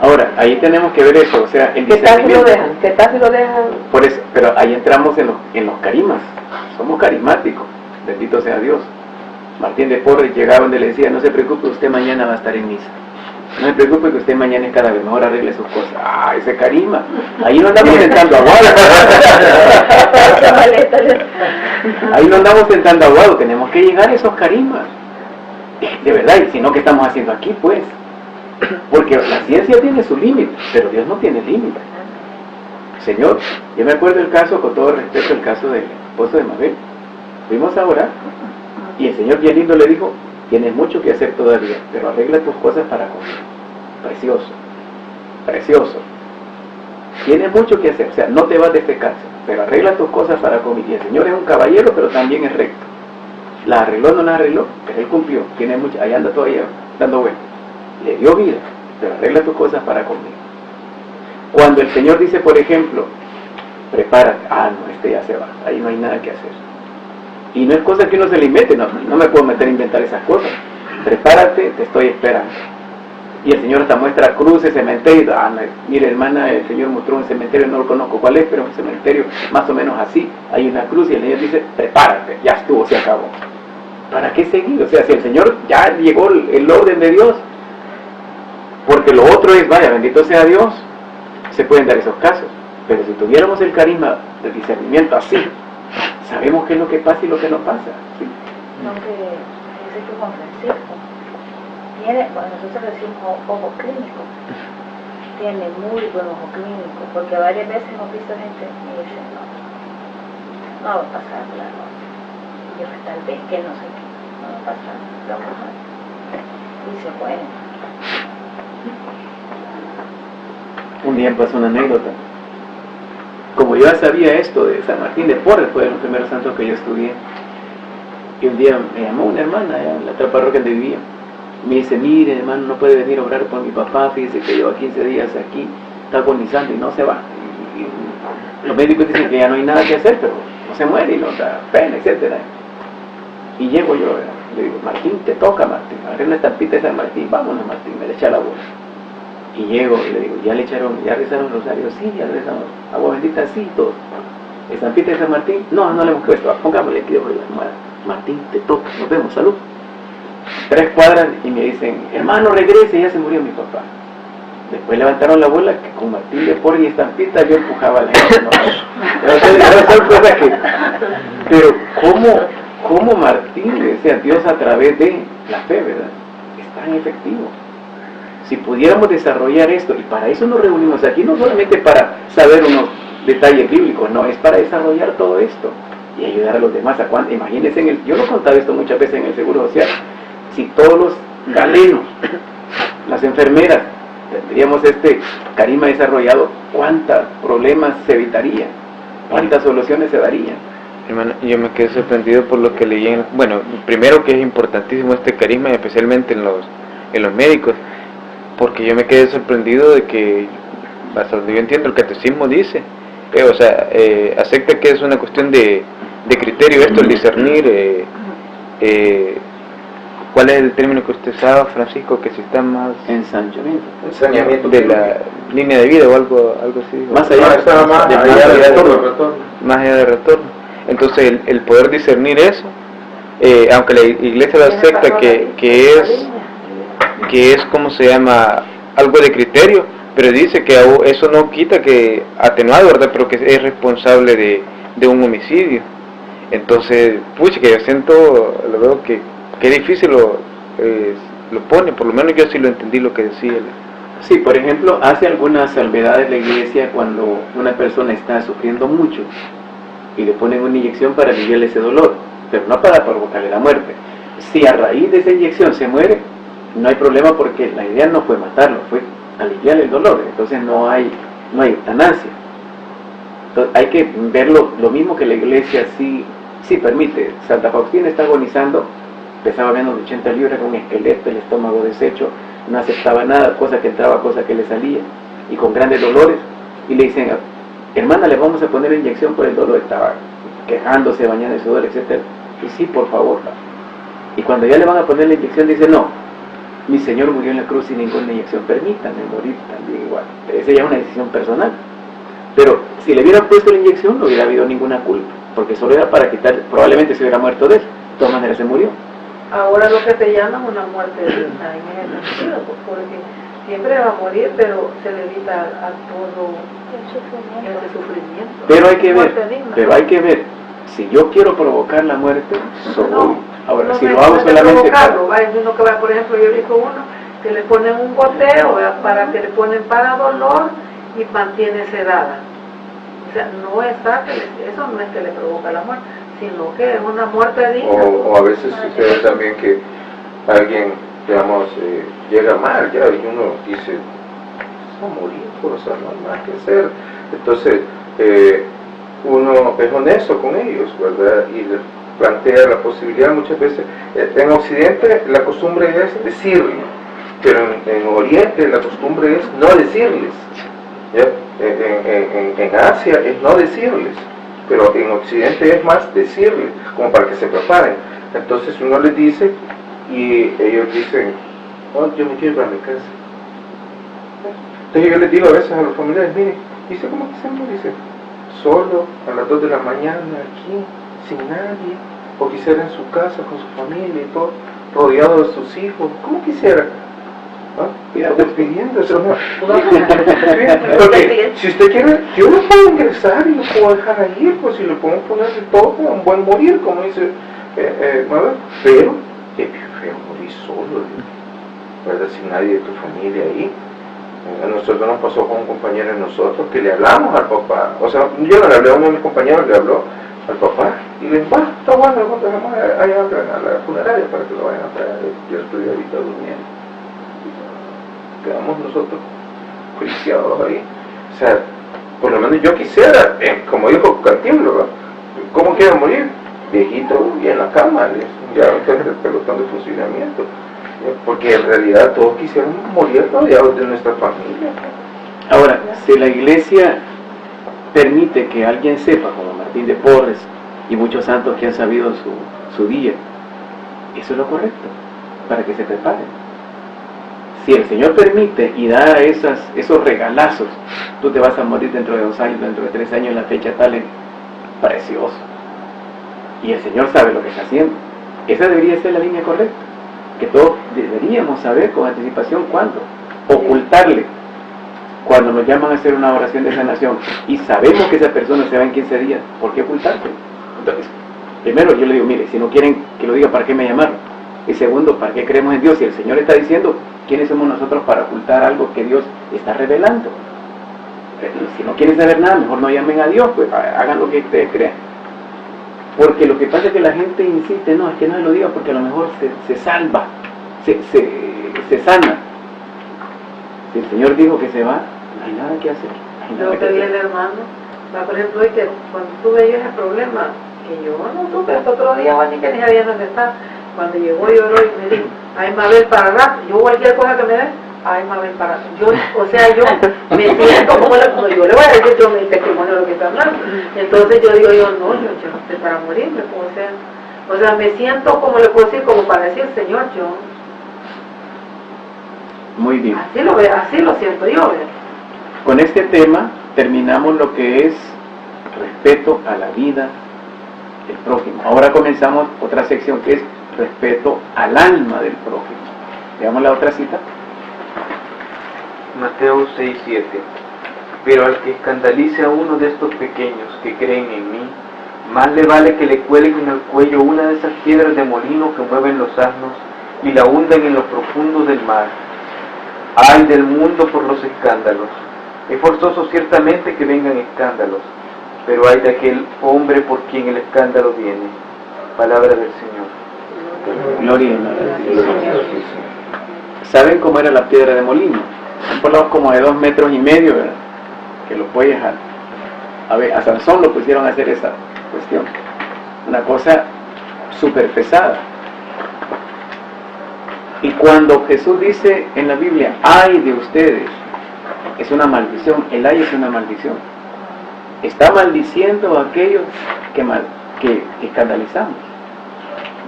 [SPEAKER 1] ahora, ahí tenemos que ver eso, o sea, el
[SPEAKER 3] ¿Qué tal si lo
[SPEAKER 1] discernimiento.
[SPEAKER 3] dejan? ¿Qué tal si lo dejan?
[SPEAKER 1] Por eso, pero ahí entramos en los carismas, somos carismáticos, bendito sea Dios. Martín de Porres llegaba donde le decía, no se preocupe, usted mañana va a estar en misa. No se preocupe que usted mañana es cada vez mejor, arregle sus cosas. Ah, ese carisma. Ahí no andamos sentando aguado. Ahí no andamos sentando aguado, tenemos que llegar a esos carismas. De verdad, y si no, ¿qué estamos haciendo aquí, pues? Porque la ciencia tiene su límite, pero Dios no tiene límite. Señor, yo me acuerdo el caso, con todo respeto, el caso del esposo de Mabel. Fuimos a orar, y el Señor bien lindo le dijo, tienes mucho que hacer todavía, pero arregla tus cosas para comer. Precioso, precioso. Tienes mucho que hacer, o sea, no te vas de este casa, pero arregla tus cosas para comer. Y el Señor es un caballero, pero también es recto. La arregló o no la arregló, pero Él cumplió. Tiene mucho, ahí anda todavía dando vueltas. Le dio vida, pero arregla tus cosas para comer. Cuando el Señor dice, por ejemplo, prepárate, no, este ya se va, ahí no hay nada que hacer. Y no es cosa que uno se le invente, no me puedo meter a inventar esas cosas. Prepárate, te estoy esperando. Y el Señor hasta muestra cruces, cementerios. Mire, hermana, el Señor mostró un cementerio, no lo conozco cuál es, pero un cementerio más o menos así. Hay una cruz y el Señor dice, prepárate, ya estuvo, se acabó. ¿Para qué seguir? O sea, si el Señor ya llegó el orden de Dios, porque lo otro es, vaya, bendito sea Dios, se pueden dar esos casos. Pero si tuviéramos el carisma del discernimiento así, sabemos qué es lo que pasa y lo que no pasa. ¿Sí?
[SPEAKER 5] No, que dice que Juan Francisco tiene, bueno, nosotros decimos ojo clínico, tiene muy buen ojo clínico, porque varias veces hemos visto gente y dice, no va a pasar la noche, yo tal vez que no sé qué, no pasa nada, y se mueren.
[SPEAKER 1] Un día pasó una anécdota. Como yo ya sabía esto de San Martín de Porres, fue de los primeros santos que yo estudié. Y un día me llamó una hermana en la otra parroquia donde vivía. Me dice, mire hermano, no puede venir a orar por mi papá, fíjese que lleva 15 días aquí, está agonizando y no se va. Y los médicos dicen que ya no hay nada que hacer, pero no se muere y no da pena, etc. Y llego yo, le digo, Martín, te toca Martín, agarré una estampita de San Martín, vámonos Martín, me le echa la voz. Y llego y le digo, ya rezaron el rosario, sí, ya rezamos, agua bendita, sí, todo. Estampita de San Martín, no le hemos puesto, pongámosle aquí debajo de la almohada. Martín, te toca, nos vemos, salud. 3 cuadras y me dicen, hermano, regrese, ya se murió mi papá. Después levantaron la bola que con Martín de Porres y estampita yo empujaba a la gente. Pero ¿cómo Martín le decía a Dios a través de la fe, verdad? Es tan efectivo. Si pudiéramos desarrollar esto, y para eso nos reunimos aquí, no solamente para saber unos detalles bíblicos, no, es para desarrollar todo esto y ayudar a los demás. Imagínense, yo lo he contado esto muchas veces en el Seguro Social, si todos los galenos, las enfermeras, tendríamos este carisma desarrollado, ¿cuántos problemas se evitarían? ¿Cuántas soluciones se darían?
[SPEAKER 4] Hermano, yo me quedé sorprendido por lo que leí. Bueno, primero que es importantísimo este carisma, especialmente en los médicos, porque yo me quedé sorprendido de que, hasta donde yo entiendo, el catecismo dice, acepta que es una cuestión de criterio esto, el discernir, ¿cuál es el término que usted sabe, Francisco, que si está más
[SPEAKER 2] Ensañamiento
[SPEAKER 4] de la línea de vida o algo así?
[SPEAKER 1] Más allá,
[SPEAKER 4] más allá de retorno. Entonces el poder discernir eso, aunque la iglesia lo acepta que es como se llama, algo de criterio, pero dice que eso no quita que atenuado, ¿verdad? Pero que es responsable de un homicidio. Entonces, que yo siento, lo veo que difícil lo pone, por lo menos yo sí lo entendí lo que decía él.
[SPEAKER 1] Sí, por ejemplo, hace algunas salvedades la iglesia cuando una persona está sufriendo mucho y le ponen una inyección para aliviarle ese dolor, pero no para provocarle la muerte. Si a raíz de esa inyección se muere, no hay problema porque la idea no fue matarlo, fue aliviarle el dolor, entonces no hay eutanasia. Entonces hay que ver lo mismo que la iglesia sí permite. Santa Faustina está agonizando, pesaba menos de 80 libras, con un esqueleto, el estómago deshecho, no aceptaba nada, cosa que entraba, cosa que le salía, y con grandes dolores, y le dicen, hermana, le vamos a poner inyección por el dolor, estaba quejándose, bañando en sudor, etc. Y sí, por favor. Y cuando ya le van a poner la inyección, dice, no, mi Señor murió en la cruz sin ninguna inyección, permítanme morir también igual. Esa ya es una decisión personal. Pero si le hubieran puesto la inyección, no hubiera habido ninguna culpa, porque solo era para quitar, probablemente se hubiera muerto de eso, de todas maneras se murió.
[SPEAKER 3] Ahora lo que se llama una muerte digna en ese sentido, porque siempre va a morir, pero se le evita a todo ese sufrimiento.
[SPEAKER 1] Pero hay que ver, si yo quiero provocar la muerte, ahora
[SPEAKER 3] no
[SPEAKER 1] si lo hago solamente
[SPEAKER 3] hay uno que va, por ejemplo, yo he visto uno que le ponen un goteo para que le ponen para dolor y mantiene sedada. O sea, eso no es que le provoca la muerte, sino que es una muerte digna.
[SPEAKER 2] O a veces sucede también que alguien, digamos, llega mal ya y uno dice, va a morir, o sea, no hay más que hacer. Entonces, uno es honesto con ellos, ¿verdad? Y les plantea la posibilidad muchas veces. En Occidente la costumbre es decirle, pero en Oriente la costumbre es no decirles. ¿Ya? En Asia es no decirles, pero en Occidente es más decirles, como para que se preparen. Entonces uno les dice y ellos dicen, oh, yo me quiero ir para mi casa. Entonces yo les digo a veces a los familiares, mire, dice, ¿cómo que se me dice? Solo a las 2 de la mañana aquí, sin nadie, o quisiera en su casa con su familia y todo, rodeado de sus hijos, ¿cómo quisiera? Despidiéndose, porque si usted quiere, yo lo puedo ingresar y lo puedo dejar ahí, pues si le puedo poner de todo, un buen morir, como dice pero qué feo morir solo, ¿verdad? Sin nadie de tu familia ahí. A nosotros nos pasó con un compañero de nosotros que le hablamos al papá, o sea, yo no le hablé, a uno de mis compañeros le habló al papá y le digo, está bueno, lo dejamos allá a la funeraria para que lo vayan a traer. Yo estoy ahorita durmiendo. Quedamos nosotros juiciados ahí. O sea, por lo menos yo quisiera, como dijo Cantinflas, ¿verdad? ¿Cómo quiere morir? Viejito y en la cama, ya el pelotón de funcionamiento. Porque en realidad todos quisieron morir rodeados de nuestra familia.
[SPEAKER 1] Ahora, si la iglesia permite que alguien sepa, como Martín de Porres y muchos santos que han sabido su día, eso es lo correcto, para que se preparen. Si el Señor permite y da esos regalazos, tú te vas a morir dentro de 2 años, dentro de 3 años, la fecha tal, es precioso. Y el Señor sabe lo que está haciendo. Esa debería ser la línea correcta, que todos deberíamos saber con anticipación cuándo. Ocultarle, cuando nos llaman a hacer una oración de sanación y sabemos que esa persona se va en 15 días, ¿por qué ocultarte? Entonces, primero yo le digo, mire, si no quieren que lo diga, ¿para qué me llamaron? Y segundo, ¿para qué creemos en Dios? Si el Señor está diciendo, ¿quiénes somos nosotros para ocultar algo que Dios está revelando? Si no quieren saber nada, mejor no llamen a Dios, pues hagan lo que ustedes crean. Porque lo que pasa es que la gente insiste, no, es que no se lo diga porque a lo mejor se salva, se sana. Si el Señor dijo que se va, no hay nada que hacer.
[SPEAKER 3] Yo pedí al hermano, por ejemplo, hoy que cuando tuve yo ese problema, que yo no supe, hasta otro día, ni que ni sabía dónde está, cuando llegó y lloró y me dijo, ay Mabel, para rato, yo cualquier cosa que me dé, ay Mabel, para yo, o sea, yo me siento como yo le voy a decir, yo me testimonio de lo que está hablando, entonces yo digo, yo no estoy para morirme, o sea, me siento como le puedo decir, como para decir, Señor, yo,
[SPEAKER 1] muy bien.
[SPEAKER 3] Así lo siento yo, ¿verdad?
[SPEAKER 1] Con este tema terminamos lo que es respeto a la vida del prójimo. Ahora comenzamos otra sección que es respeto al alma del prójimo. Veamos la otra cita.
[SPEAKER 4] Mateo 6:7. Pero al que escandalice a uno de estos pequeños que creen en mí, más le vale que le cuelguen al cuello una de esas piedras de molino que mueven los asnos y la hunden en lo profundo del mar. Ay del mundo por los escándalos. Es forzoso ciertamente que vengan escándalos, pero hay de aquel hombre por quien el escándalo viene. Palabra del Señor.
[SPEAKER 1] Gloria a Dios. ¿Saben cómo era la piedra de molino? Por lo como de 2,5 metros, ¿verdad? Que lo puedes a Sansón lo pusieron a hacer esa cuestión. Una cosa súper pesada. Y cuando Jesús dice en la Biblia, ay de ustedes, es una maldición, el ay es una maldición. Está maldiciendo a aquellos que escandalizamos.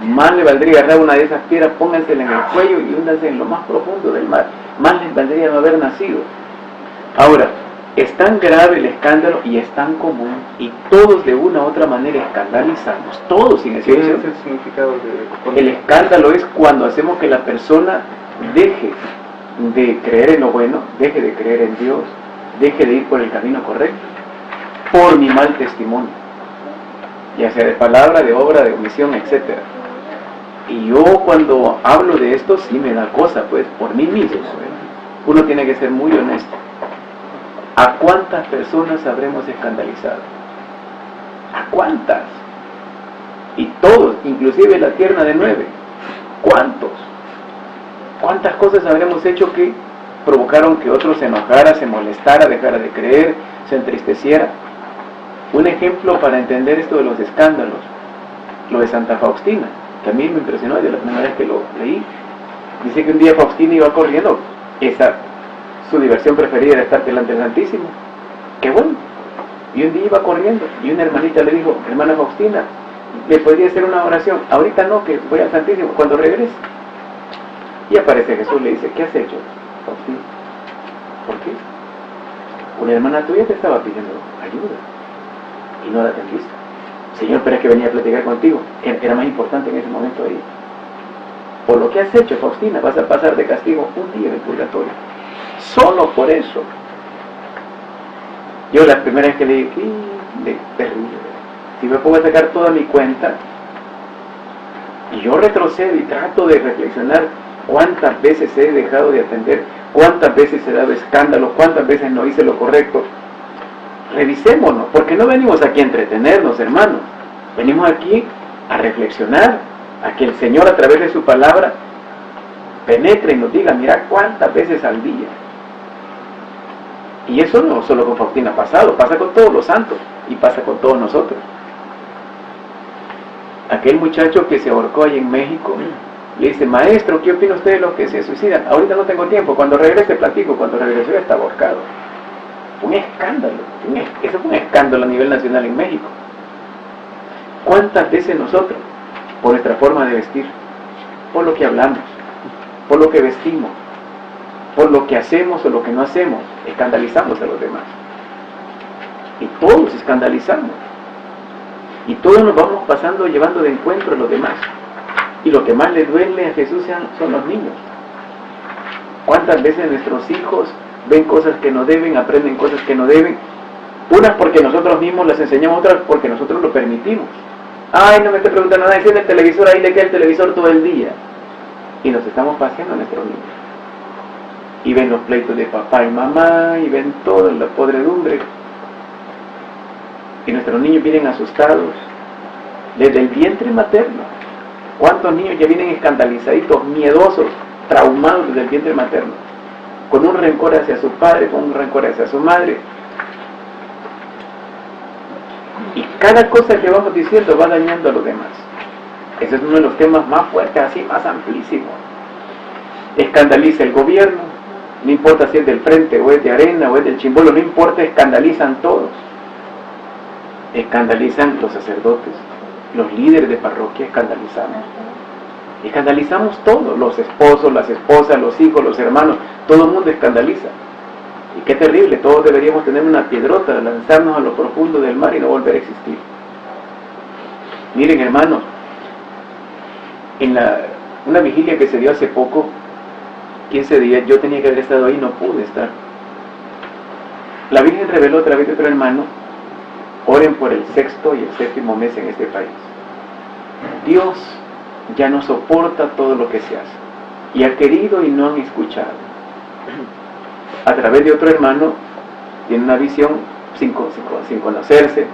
[SPEAKER 1] Más le valdría agarrar una de esas piedras, póngansela en el cuello y húndanse en lo más profundo del mar. Más les valdría no haber nacido. Ahora, es tan grave el escándalo y es tan común, y todos de una u otra manera escandalizamos, todos sin excepción.
[SPEAKER 2] ¿Qué es el significado de...?
[SPEAKER 1] El escándalo es cuando hacemos que la persona deje de creer en lo bueno, deje de creer en Dios, deje de ir por el camino correcto, por mi mal testimonio, ya sea de palabra, de obra, de omisión, etc. Y yo cuando hablo de esto sí me da cosa, pues, por mí mismo. Uno tiene que ser muy honesto. ¿A cuántas personas habremos escandalizado? ¿A cuántas? Y todos, inclusive la tierna de 9. ¿Cuántos? ¿Cuántas cosas habremos hecho que provocaron que otro se enojara, se molestara, dejara de creer, se entristeciera? Un ejemplo para entender esto de los escándalos, lo de Santa Faustina, que a mí me impresionó desde la primera vez que lo leí. Dice que un día Faustina iba corriendo, su diversión preferida era estar delante del Santísimo. ¡Qué bueno! Y un día iba corriendo y una hermanita le dijo, hermana Faustina, ¿le podría hacer una oración? Ahorita no, que voy al Santísimo, cuando regrese. Y aparece Jesús, le dice, ¿qué has hecho, Faustina? ¿Por qué? Una hermana tuya te estaba pidiendo ayuda y no la atendiste. Señor, pero es que venía a platicar contigo. Era más importante en ese momento ahí. Por lo que has hecho, Faustina, vas a pasar de castigo un día en el purgatorio. Solo por eso. Yo la primera vez que leí, terrible. Si me pongo a sacar toda mi cuenta, y yo retrocedo y trato de reflexionar cuántas veces he dejado de atender, cuántas veces he dado escándalo, cuántas veces no hice lo correcto. Revisémonos, porque no venimos aquí a entretenernos, hermanos. Venimos aquí a reflexionar, a que el Señor a través de su palabra penetre y nos diga, mira cuántas veces al día. Y eso no solo con Faustina ha pasado, pasa con todos los santos y pasa con todos nosotros. Aquel muchacho que se ahorcó ahí en México, le dice, maestro, ¿qué opina usted de los que se suicidan? Ahorita no tengo tiempo, cuando regrese platico. Cuando regresó ya está ahorcado. Un escándalo, eso fue un escándalo a nivel nacional en México. ¿Cuántas veces nosotros, por nuestra forma de vestir, por lo que hablamos, por lo que vestimos, por lo que hacemos o lo que no hacemos, escandalizamos a los demás? Y todos escandalizamos. Y todos nos vamos pasando, llevando de encuentro a los demás. Y lo que más le duele a Jesús son los niños. ¿Cuántas veces nuestros hijos ven cosas que no deben, aprenden cosas que no deben? Unas porque nosotros mismos las enseñamos, otras porque nosotros lo permitimos. Ay, no me te preguntan nada, enciende el televisor, ahí le queda el televisor todo el día. Y nos estamos paseando a nuestros niños. Y ven los pleitos de papá y mamá, y ven toda la podredumbre. Y nuestros niños vienen asustados desde el vientre materno. ¿Cuántos niños ya vienen escandalizaditos, miedosos, traumados desde el vientre materno? Con un rencor hacia su padre, con un rencor hacia su madre. Y cada cosa que vamos diciendo va dañando a los demás. Ese es uno de los temas más fuertes, así más amplísimos. Escandaliza el gobierno, no importa si es del Frente, o es de Arena, o es del Chimbolo, no importa, escandalizan todos. Escandalizan los sacerdotes, los líderes de parroquia, escandalizamos todos, los esposos, las esposas, los hijos, los hermanos, todo el mundo escandaliza. Y qué terrible, todos deberíamos tener una piedrota, lanzarnos a lo profundo del mar y no volver a existir. Miren, hermanos, en una vigilia que se dio hace poco, 15 días, yo tenía que haber estado ahí, no pude estar. La Virgen reveló a través de otro hermano: oren por el 6º y el 7º mes en este país. Dios ya no soporta todo lo que se hace, y ha querido y no han escuchado. A través de otro hermano, tiene una visión sin conocerse,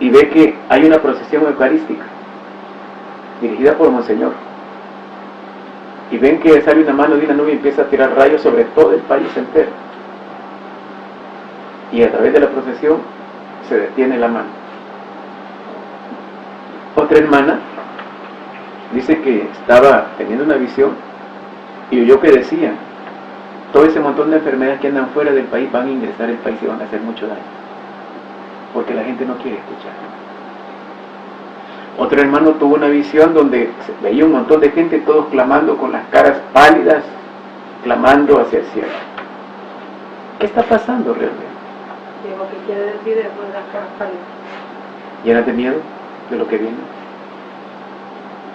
[SPEAKER 1] y ve que hay una procesión eucarística dirigida por Monseñor, y ven que sale una mano de una nube y empieza a tirar rayos sobre todo el país entero, y a través de la procesión se detiene la mano. Otra hermana dice que estaba teniendo una visión y oyó que decían: todo ese montón de enfermedades que andan fuera del país van a ingresar al país y van a hacer mucho daño, porque la gente no quiere escuchar. Otro hermano tuvo una visión donde veía un montón de gente, todos clamando con las caras pálidas, clamando hacia el cielo. ¿Qué está pasando realmente?
[SPEAKER 5] Digo que quiere decir después de las caras pálidas.
[SPEAKER 1] ¿Llenas de miedo de lo que viene?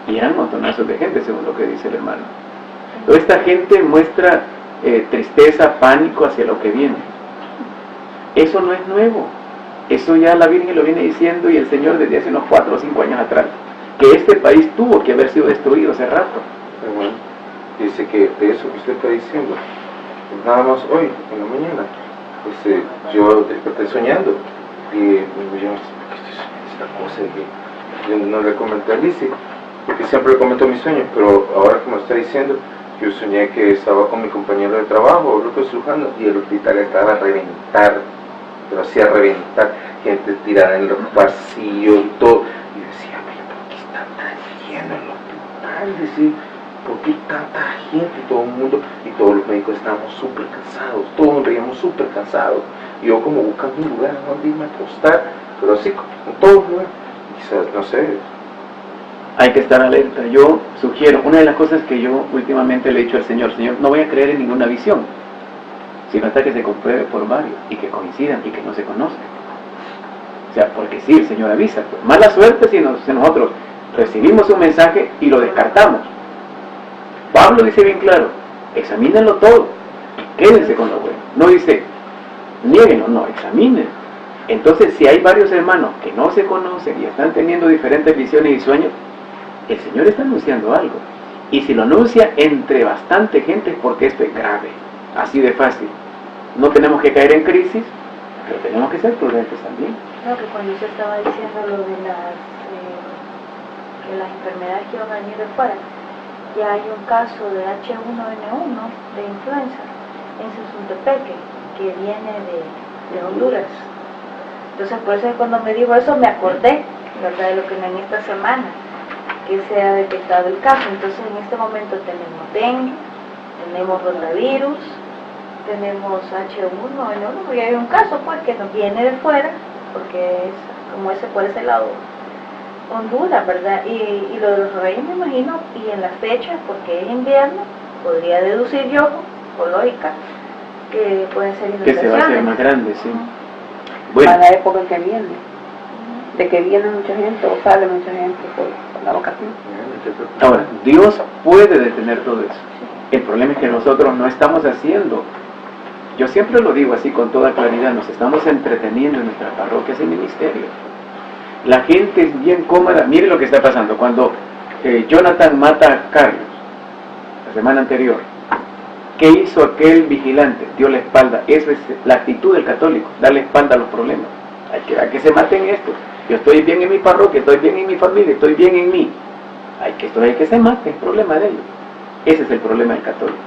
[SPEAKER 1] Y eran montonazos de gente, según lo que dice el hermano. Toda esta gente muestra tristeza, pánico hacia lo que viene. Eso no es nuevo. Eso ya la Virgen lo viene diciendo, y el Señor desde hace unos 4 o 5 años atrás, que este país tuvo que haber sido destruido hace rato.
[SPEAKER 2] Bueno, dice que de eso que usted está diciendo, nada más hoy, en la mañana, yo desperté soñando, y me dijo, ¿por qué estoy soñando esta cosa? Y yo no le comenté a Alicia, porque siempre le comento mis sueños, pero ahora que me está diciendo, yo soñé que estaba con mi compañero de trabajo, Lucas Lujano, y el hospital estaba a reventar, pero hacía reventar, gente tirada en los pasillos y todo. Y decía, ¿por qué está tan lleno el hospital? Decía, ¿por qué tanta gente? Y todo el mundo, y todos los médicos estábamos súper cansados, todos nos veíamos súper cansados. Y yo como buscando un lugar donde irme a acostar, pero así, en todos lugares. Quizás, no sé.
[SPEAKER 1] Hay que estar alerta. Yo sugiero, una de las cosas que yo últimamente le he dicho al Señor: Señor, no voy a creer en ninguna visión, sino hasta que se compruebe por varios, y que coincidan, y que no se conozcan. O sea, porque sí, el Señor avisa. Pues, mala suerte si nosotros recibimos un mensaje y lo descartamos. Pablo dice bien claro: examínenlo todo, y quédense con lo bueno. No dice, niéguenlo, no, examinen. Entonces, si hay varios hermanos que no se conocen y están teniendo diferentes visiones y sueños, el Señor está anunciando algo. Y si lo anuncia entre bastante gente es porque esto es grave. Así de fácil. No tenemos que caer en crisis, pero tenemos que ser prudentes también.
[SPEAKER 5] No, que cuando usted estaba diciendo lo de que las enfermedades que iban a venir de fuera, ya hay un caso de H1N1 de influenza en Sonsontepeque que viene de Honduras. Entonces por eso cuando me dijo eso me acordé, ¿verdad?, de lo que en esta semana que se ha detectado el caso. Entonces en este momento tenemos dengue, tenemos rotavirus, tenemos H1N1 y hay un caso pues que nos viene de fuera porque es como ese por ese lado Honduras, ¿verdad? Y lo de los reyes me imagino, y en las fechas, porque es invierno, podría deducir yo, por lógica, que pueden ser
[SPEAKER 1] que
[SPEAKER 5] inundaciones.
[SPEAKER 1] se va a hacer más grande, sí.
[SPEAKER 3] Para
[SPEAKER 1] Bueno,
[SPEAKER 3] la época en que viene, de que viene mucha gente o sale mucha gente por la vacación.
[SPEAKER 1] ahora, Dios puede detener todo eso. El problema es que nosotros no estamos haciendo. Yo siempre lo digo así con toda claridad, nos estamos entreteniendo en nuestras parroquias y ministerios. La gente es bien cómoda. Mire lo que está pasando. Cuando Jonathan mata a Carlos, la semana anterior, ¿qué hizo aquel vigilante? Dio la espalda. Esa es la actitud del católico, darle espalda a los problemas. Hay que se maten estos. Yo estoy bien en mi parroquia, estoy bien en mi familia, estoy bien en mí. Hay que se maten, es problema de ellos. Ese es el problema del católico.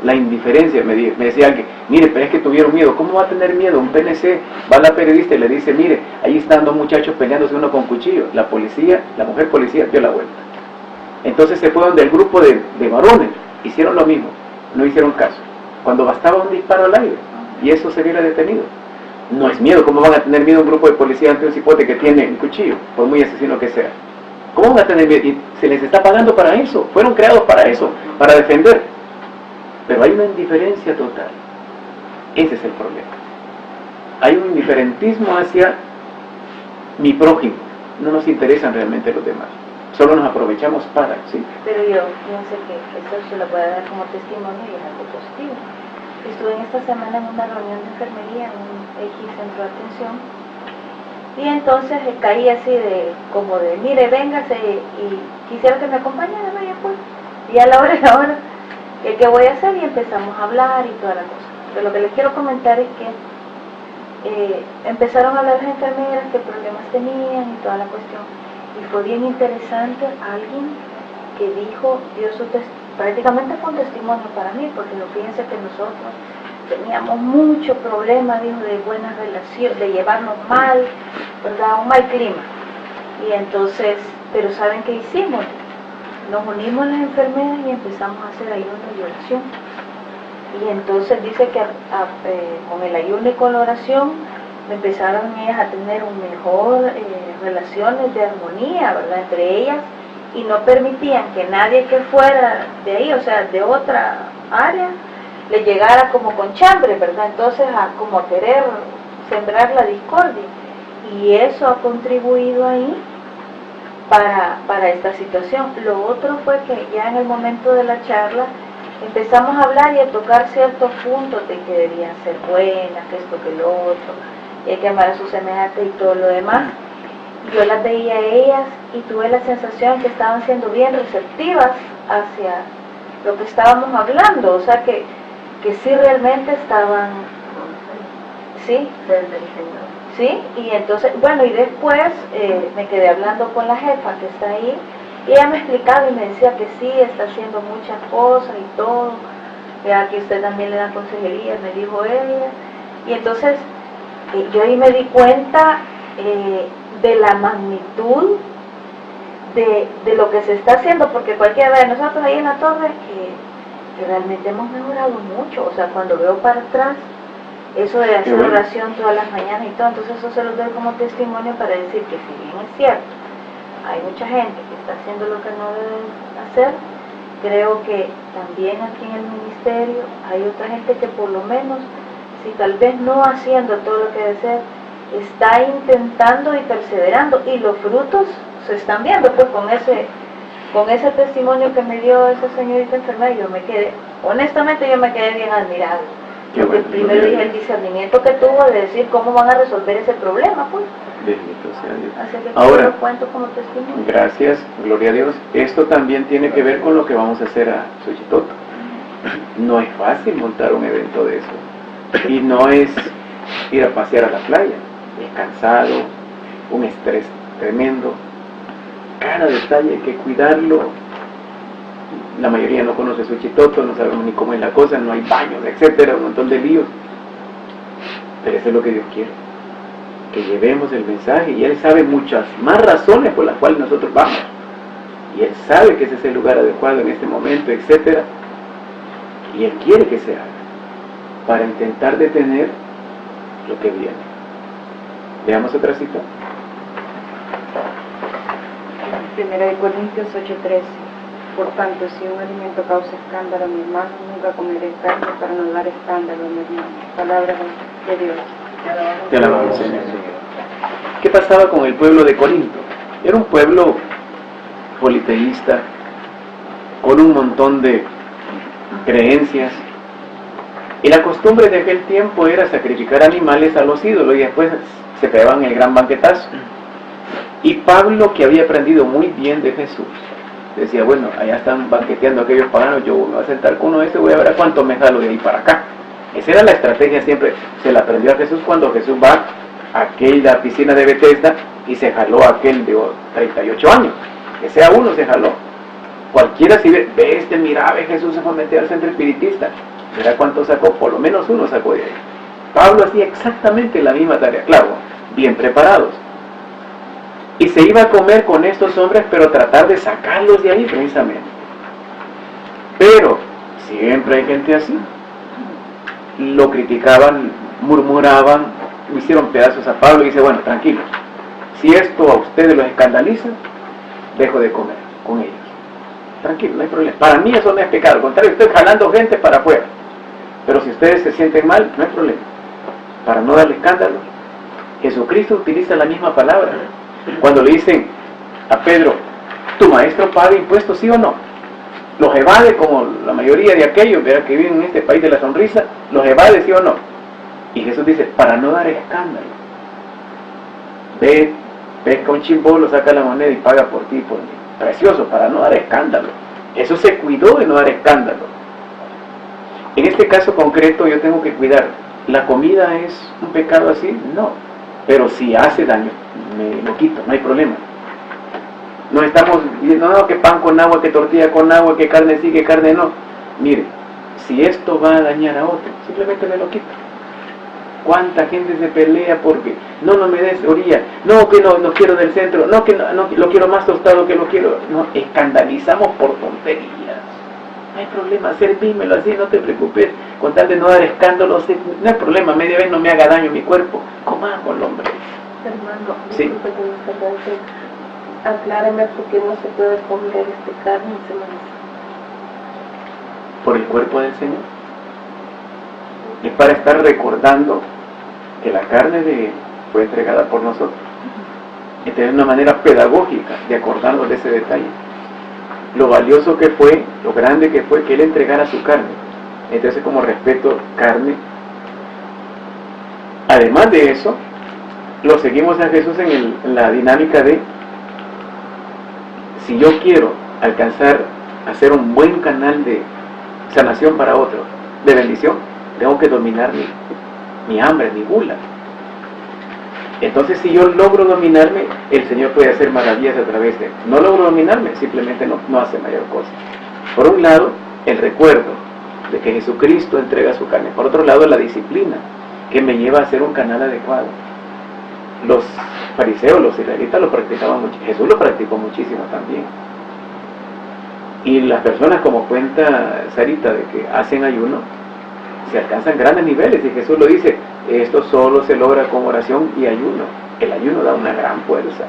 [SPEAKER 1] La indiferencia, me decía alguien, mire, pero es que tuvieron miedo. ¿Cómo va a tener miedo? Un PNC va a la periodista y le dice, mire, ahí están dos muchachos peleándose uno con cuchillo. La mujer policía dio la vuelta. Entonces se fueron del grupo de varones, hicieron lo mismo, no hicieron caso. Cuando bastaba un disparo al aire, y eso se hubiera detenido. No es miedo. ¿Cómo van a tener miedo un grupo de policía ante un cipote que tiene un cuchillo, por muy asesino que sea? ¿Cómo van a tener miedo? Y se les está pagando para eso, fueron creados para eso, para defender. Pero hay una indiferencia total. Ese es el problema. Hay un indiferentismo hacia mi prójimo. No nos interesan realmente los demás. Solo nos aprovechamos para, ¿sí?
[SPEAKER 5] Pero yo pienso que esto se lo voy a dar como testimonio y es algo positivo. Estuve en esta semana en una reunión de enfermería en un X centro de atención y entonces caí así como de, mire, véngase y quisiera que me acompañara, vaya pues. Y a la hora ¿qué voy a hacer? Y empezamos a hablar y toda la cosa. Pero lo que les quiero comentar es que empezaron a hablar las enfermeras, qué problemas tenían y toda la cuestión. Y fue bien interesante alguien que dijo, prácticamente fue un testimonio para mí, porque no fíjense que nosotros teníamos mucho problema, dijo, de buenas relaciones, de llevarnos mal, ¿verdad? Un mal clima. Y entonces, pero ¿saben qué hicimos? Nos unimos las enfermeras y empezamos a hacer ayuno y oración. Y entonces dice que con el ayuno y con la oración empezaron ellas a tener un mejor relaciones de armonía, ¿verdad?, entre ellas, y no permitían que nadie que fuera de ahí, o sea, de otra área, le llegara como con chambre, ¿verdad? Entonces como a querer sembrar la discordia. Y eso ha contribuido ahí para esta situación. Lo otro fue que ya en el momento de la charla empezamos a hablar y a tocar ciertos puntos de que debían ser buenas, que esto, que lo otro, y hay que amar a sus semejantes y todo lo demás. Yo las veía a ellas y tuve la sensación que estaban siendo bien receptivas hacia lo que estábamos hablando, o sea que sí realmente estaban, sí, sí, y entonces, bueno, y después me quedé hablando con la jefa que está ahí, y ella me explicaba y me decía que sí, está haciendo muchas cosas y todo, ya que usted también le da consejería, me dijo ella, y entonces yo ahí me di cuenta de la magnitud de lo que se está haciendo, porque cualquiera de nosotros ahí en la torre, que realmente hemos mejorado mucho, o sea, cuando veo para atrás, eso de hacer oración todas las mañanas y todo, entonces eso se los doy como testimonio para decir que si bien es cierto, hay mucha gente que está haciendo lo que no deben hacer, creo que también aquí en el ministerio hay otra gente que por lo menos, si tal vez no haciendo todo lo que debe ser, está intentando y perseverando, y los frutos se están viendo, pues con ese testimonio que me dio esa señorita enfermera, honestamente yo me quedé bien admirada. Porque primero dije el discernimiento que tuvo de decir cómo van a resolver ese problema, pues.
[SPEAKER 1] Bendito sea Dios.
[SPEAKER 5] Así que
[SPEAKER 1] Ahora,
[SPEAKER 5] lo cuento como testimonio.
[SPEAKER 1] Gracias, gloria a Dios. Esto también tiene que ver con lo que vamos a hacer a Suchitoto. No es fácil montar un evento de eso. Y no es ir a pasear a la playa. descansado, un estrés tremendo. Cada detalle hay que cuidarlo. La mayoría no conoce su chitoto, no sabemos ni cómo es la cosa, no hay baños, etcétera, un montón de líos. Pero eso es lo que Dios quiere, que llevemos el mensaje, y Él sabe muchas más razones por las cuales nosotros vamos. Y Él sabe que ese es el lugar adecuado en este momento, etcétera. Y Él quiere que se haga, para intentar detener lo que viene. Veamos otra cita.
[SPEAKER 6] 1 Corintios 8:13. Por tanto, si un alimento causa escándalo a mi hermano, nunca comeré carne para no dar escándalo a mi hermano. Palabra de Dios.
[SPEAKER 1] Te alabamos, Señor. ¿Qué pasaba con el pueblo de Corinto? Era un pueblo politeísta, con un montón de creencias, y la costumbre de aquel tiempo era sacrificar animales a los ídolos y después se pegaban el gran banquetazo. Y Pablo, que había aprendido muy bien de Jesús, decía, bueno, allá están banqueteando aquellos paganos, yo me voy a sentar con uno de estos, voy a ver a cuánto me jalo de ahí para acá. Esa era la estrategia, siempre se la aprendió a Jesús cuando Jesús va a aquella piscina de Bethesda y se jaló a aquel de 38 años, que sea uno se jaló. Cualquiera si ve mira, Jesús se fue a meter al centro espiritista, verá cuánto sacó, por lo menos uno sacó de ahí. Pablo hacía exactamente la misma tarea, claro, bien preparados. Y se iba a comer con estos hombres, pero tratar de sacarlos de ahí precisamente. Pero siempre hay gente así. Lo criticaban, murmuraban, hicieron pedazos a Pablo y dice, bueno, tranquilos, si esto a ustedes los escandaliza, dejo de comer con ellos. Tranquilo, no hay problema. Para mí eso no es pecado, al contrario, estoy jalando gente para afuera. Pero si ustedes se sienten mal, no hay problema. Para no darle escándalo, Jesucristo utiliza la misma palabra. Cuando le dicen a Pedro, ¿tu maestro paga impuestos, sí o no? Los evade, como la mayoría de aquellos, ¿verdad?, que viven en este país de la sonrisa, los evade, sí o no. Y Jesús dice, para no dar escándalo. Pesca un chimbolo, saca la moneda y paga por ti y por mí. Precioso, para no dar escándalo. Eso se cuidó de no dar escándalo. En este caso concreto yo tengo que cuidar. ¿La comida es un pecado así? No. Pero si hace daño, me lo quito, no hay problema. No estamos diciendo, no, que pan con agua, que tortilla con agua, que carne sí, que carne no. Mire, si esto va a dañar a otro, simplemente me lo quito. ¿Cuánta gente se pelea porque no me des orilla, no, que no quiero del centro, no, que no, lo quiero más tostado, que lo quiero? No, escandalizamos por tonterías. No hay problema, servímelo así, no te preocupes, con tal de no dar escándalos, no hay problema, media vez no me haga daño mi cuerpo, comámoslo, hombre.
[SPEAKER 3] Hermano,
[SPEAKER 1] Sí.
[SPEAKER 3] disculpe que me interrumpa. Acláreme por qué no se puede comer carne en Semana
[SPEAKER 1] Por el cuerpo del Señor. Es para estar recordando que la carne de Él fue entregada por nosotros. Esta es una manera pedagógica de acordarnos de ese detalle. Lo valioso que fue, lo grande que fue que Él entregara su carne. Entonces, como respeto, carne. Además de eso, lo seguimos a Jesús en la dinámica de, si yo quiero alcanzar a ser un buen canal de sanación para otros, de bendición, tengo que dominar mi hambre, mi gula. Entonces, si yo logro dominarme, el Señor puede hacer maravillas a través de él. No logro dominarme, simplemente no hace mayor cosa. Por un lado, el recuerdo de que Jesucristo entrega su carne. Por otro lado, la disciplina que me lleva a ser un canal adecuado. Los fariseos, los israelitas lo practicaban mucho. Jesús lo practicó muchísimo también. Y las personas, como cuenta Sarita, de que hacen ayuno, se alcanzan grandes niveles. Y Jesús lo dice, esto solo se logra con oración y ayuno. El ayuno da una gran fuerza.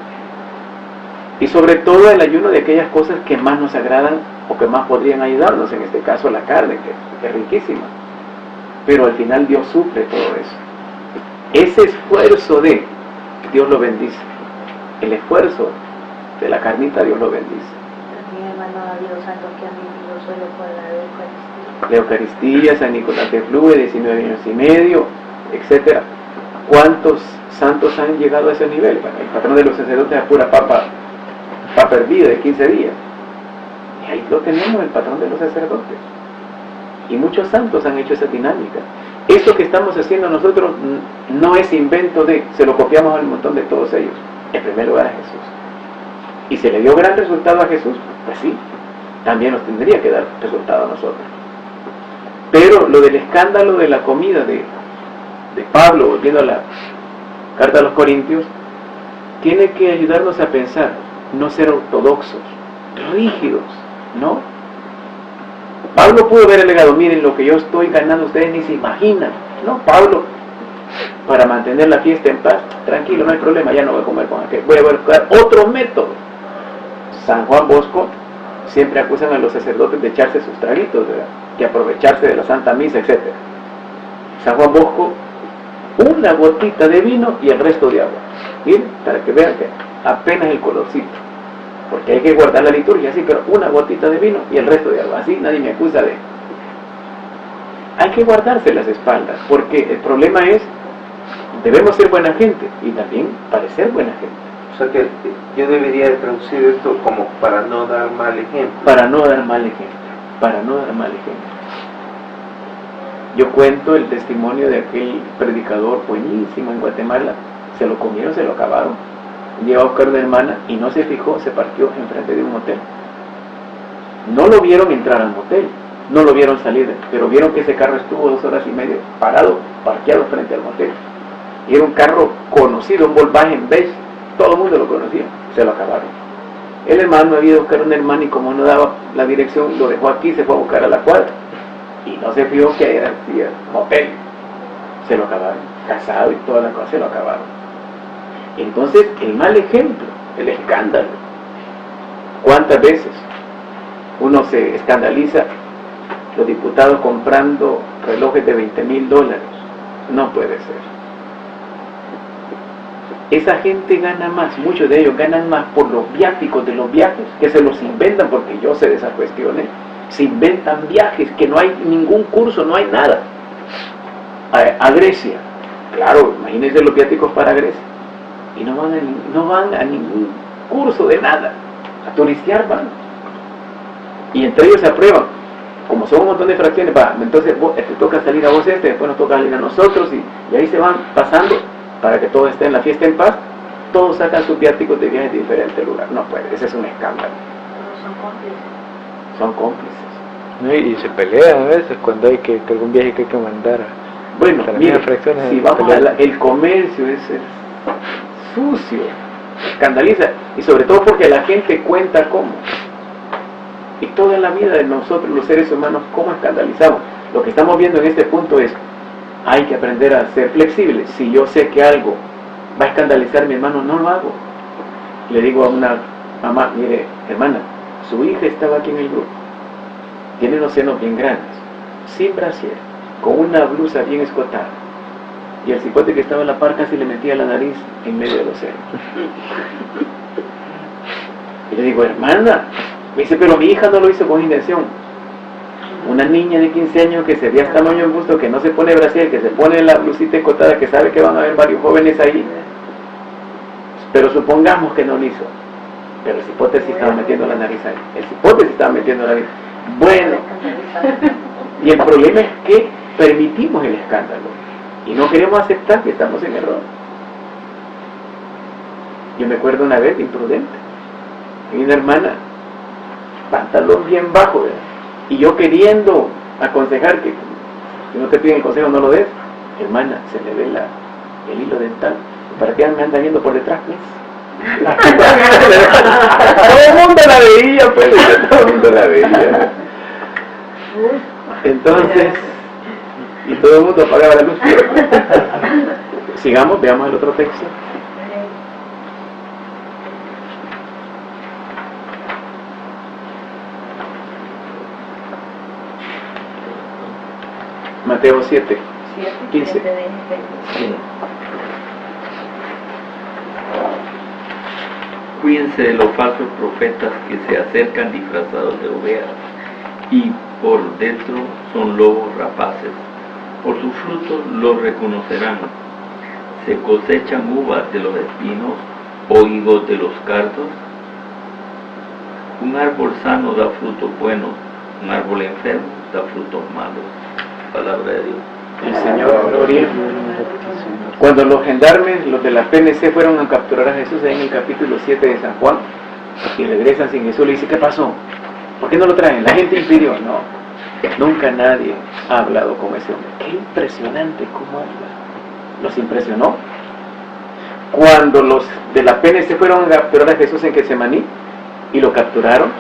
[SPEAKER 1] Y sobre todo el ayuno de aquellas cosas que más nos agradan o que más podrían ayudarnos, en este caso la carne, que es riquísima. Pero al final Dios suple todo eso. Ese esfuerzo de Dios lo bendice. El esfuerzo de la carnita, Dios lo bendice.
[SPEAKER 5] También, hermano, ha habido santos que han vivido solo por la Eucaristía.
[SPEAKER 1] La Eucaristía, San Nicolás de Flue, 19 años y medio, etc. ¿Cuántos santos han llegado a ese nivel? Bueno, el patrón de los sacerdotes es pura papa hervida de 15 días. Y ahí lo tenemos, el patrón de los sacerdotes. Y muchos santos han hecho esa dinámica. Esto que estamos haciendo nosotros no es invento se lo copiamos al montón de todos ellos. En primer lugar a Jesús. Y se le dio gran resultado a Jesús, pues sí, también nos tendría que dar resultado a nosotros. Pero lo del escándalo de la comida de Pablo, volviendo a la carta a los Corintios, tiene que ayudarnos a pensar, no ser ortodoxos, rígidos, ¿no? Pablo pudo haber alegado, miren lo que yo estoy ganando, ustedes ni se imaginan, ¿no? Pablo, para mantener la fiesta en paz, tranquilo, no hay problema, ya no voy a comer con aquel, voy a buscar otro método. San Juan Bosco, siempre acusan a los sacerdotes de echarse sus traguitos, ¿verdad? Que aprovecharse de la Santa Misa, etc. San Juan Bosco, una gotita de vino y el resto de agua. Miren, para que vean que apenas el colorcito. Porque hay que guardar la liturgia, sí, pero una gotita de vino y el resto de agua. Así nadie me acusa de... Hay que guardarse las espaldas, porque el problema es, debemos ser buena gente y también parecer buena gente.
[SPEAKER 2] O sea que yo debería de traducir esto como para no dar mal ejemplo.
[SPEAKER 1] Para no dar mal ejemplo, para no dar mal ejemplo. Yo cuento el testimonio de aquel predicador buenísimo en Guatemala. Se lo comieron, se lo acabaron. Llegó a buscar una hermana y no se fijó, se parqueó enfrente de un motel. No lo vieron entrar al motel, no lo vieron salir, pero vieron que ese carro estuvo 2 horas y media parado, parqueado frente al motel. Y era un carro conocido, un Volkswagen beige, todo el mundo lo conocía, se lo acabaron. El hermano había ido a buscar a una hermana y como no daba la dirección, lo dejó aquí, se fue a buscar a la cuadra. Y no se fijó que era motel. Se lo acabaron, casado y toda la cosa, se lo acabaron. Entonces, el mal ejemplo, el escándalo. ¿Cuántas veces uno se escandaliza? Los diputados comprando relojes de $20,000. No puede ser. Esa gente gana más, muchos de ellos ganan más por los viáticos de los viajes, que se los inventan, porque yo sé de esas cuestiones. Se inventan viajes, que no hay ningún curso, no hay nada. A Grecia, claro, imagínense los viáticos para Grecia. Y no van a ningún curso de nada, a turistear van. Y entre ellos se aprueban, como son un montón de fracciones, entonces te toca salir a vos después nos toca salir a nosotros, y ahí se van pasando para que todo esté en la fiesta en paz. Todos sacan sus viáticos de viajes de diferente lugar. No puede, ese es un escándalo. Son cómplices.
[SPEAKER 4] Y se pelean a veces cuando hay que algún viaje que hay que mandar.
[SPEAKER 1] Bueno, mira, si vamos el comercio es sucio, escandaliza, y sobre todo porque la gente cuenta cómo. Y toda la vida de nosotros los seres humanos, cómo escandalizamos. Lo que estamos viendo en este punto es, hay que aprender a ser flexibles. Si yo sé que algo va a escandalizar a mi hermano, no lo hago. Le digo a una mamá, mire, hermana, su hija estaba aquí en el grupo, tiene los senos bien grandes, sin brasier, con una blusa bien escotada, y el cipote que estaba en la par casi le metía la nariz en medio de los senos. Y le digo, hermana, me dice, pero mi hija no lo hizo con intención. Una niña de 15 años que se veía tamaño en busto, que no se pone brasier, que se pone la blusita escotada, que sabe que van a haber varios jóvenes ahí, pero supongamos que no lo hizo. Pero el cipote sí estaba metiendo la nariz ahí. El cipote sí estaba metiendo la nariz. Bueno, y el problema es que permitimos el escándalo y no queremos aceptar que estamos en error. Yo me acuerdo una vez, imprudente, y una hermana, pantalón bien bajo, ¿verdad? Y yo queriendo aconsejar que si no te piden el consejo no lo des. Hermana, se le ve el hilo dental. ¿Para qué me anda viendo por detrás, pues? Todo el mundo la veía, pues, todo el mundo la veía. Entonces, y todo el mundo apagaba la luz. Sigamos, veamos el otro texto. Mateo 7, 15.
[SPEAKER 7] Cuídense de los falsos profetas que se acercan disfrazados de ovejas y por dentro son lobos rapaces. Por sus frutos los reconocerán. ¿Se cosechan uvas de los espinos o higos de los cardos? Un árbol sano da frutos buenos, un árbol enfermo da frutos malos. Palabra de Dios.
[SPEAKER 1] El Señor, gloria. Cuando los gendarmes, los de la PNC, fueron a capturar a Jesús ahí en el capítulo 7 de San Juan, y regresan sin Jesús, le dice, ¿qué pasó? ¿Por qué no lo traen? La gente impidió. No, nunca nadie ha hablado con ese hombre. Qué impresionante cómo habla. Los impresionó. Cuando los de la PNC fueron a capturar a Jesús en Getsemaní y lo capturaron,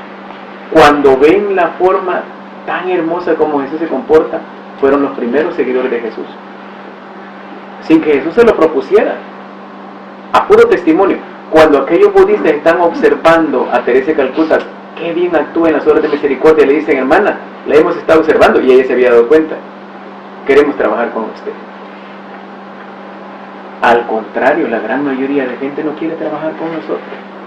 [SPEAKER 1] cuando ven la forma tan hermosa como Jesús se comporta, fueron los primeros seguidores de Jesús. Sin que Jesús se lo propusiera. A puro testimonio. Cuando aquellos budistas están observando a Teresa de Calcuta, qué bien actúa en las obras de misericordia, le dicen, hermana, la hemos estado observando, y ella se había dado cuenta. Queremos trabajar con usted. Al contrario, la gran mayoría de gente no quiere trabajar con nosotros.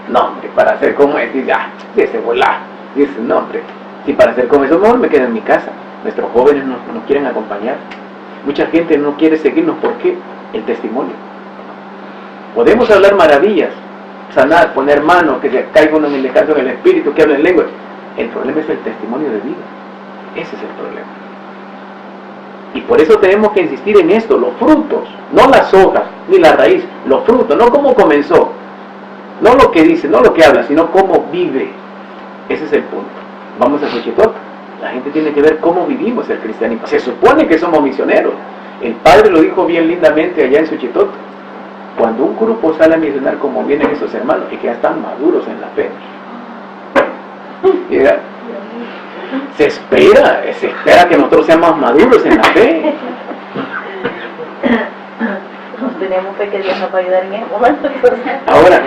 [SPEAKER 1] No, hombre, para hacer como es, dice, ese volá. Dice, no, hombre, si para hacer como eso, mejor me quedo en mi casa. Nuestros jóvenes nos quieren acompañar. Mucha gente no quiere seguirnos. ¿Por qué? El testimonio. Podemos hablar maravillas, sanar, poner mano, que se caiga uno en el descanso en el espíritu, que hable en lengua. El problema es el testimonio de vida. Ese es el problema. Y por eso tenemos que insistir en esto, los frutos, no las hojas, ni la raíz, los frutos, no cómo comenzó, no lo que dice, no lo que habla, sino cómo vive. Ese es el punto. Vamos a Xochitl. La gente tiene que ver cómo vivimos el cristianismo. Se supone que somos misioneros. El Padre lo dijo bien lindamente allá en Xochitl. Cuando un grupo sale a misionar como vienen esos hermanos, y que ya están maduros en la fe. ¿Ya? Se espera que nosotros seamos maduros en la fe.
[SPEAKER 5] Tenemos fe que Dios nos va a ayudar en el momento.
[SPEAKER 1] Ahora,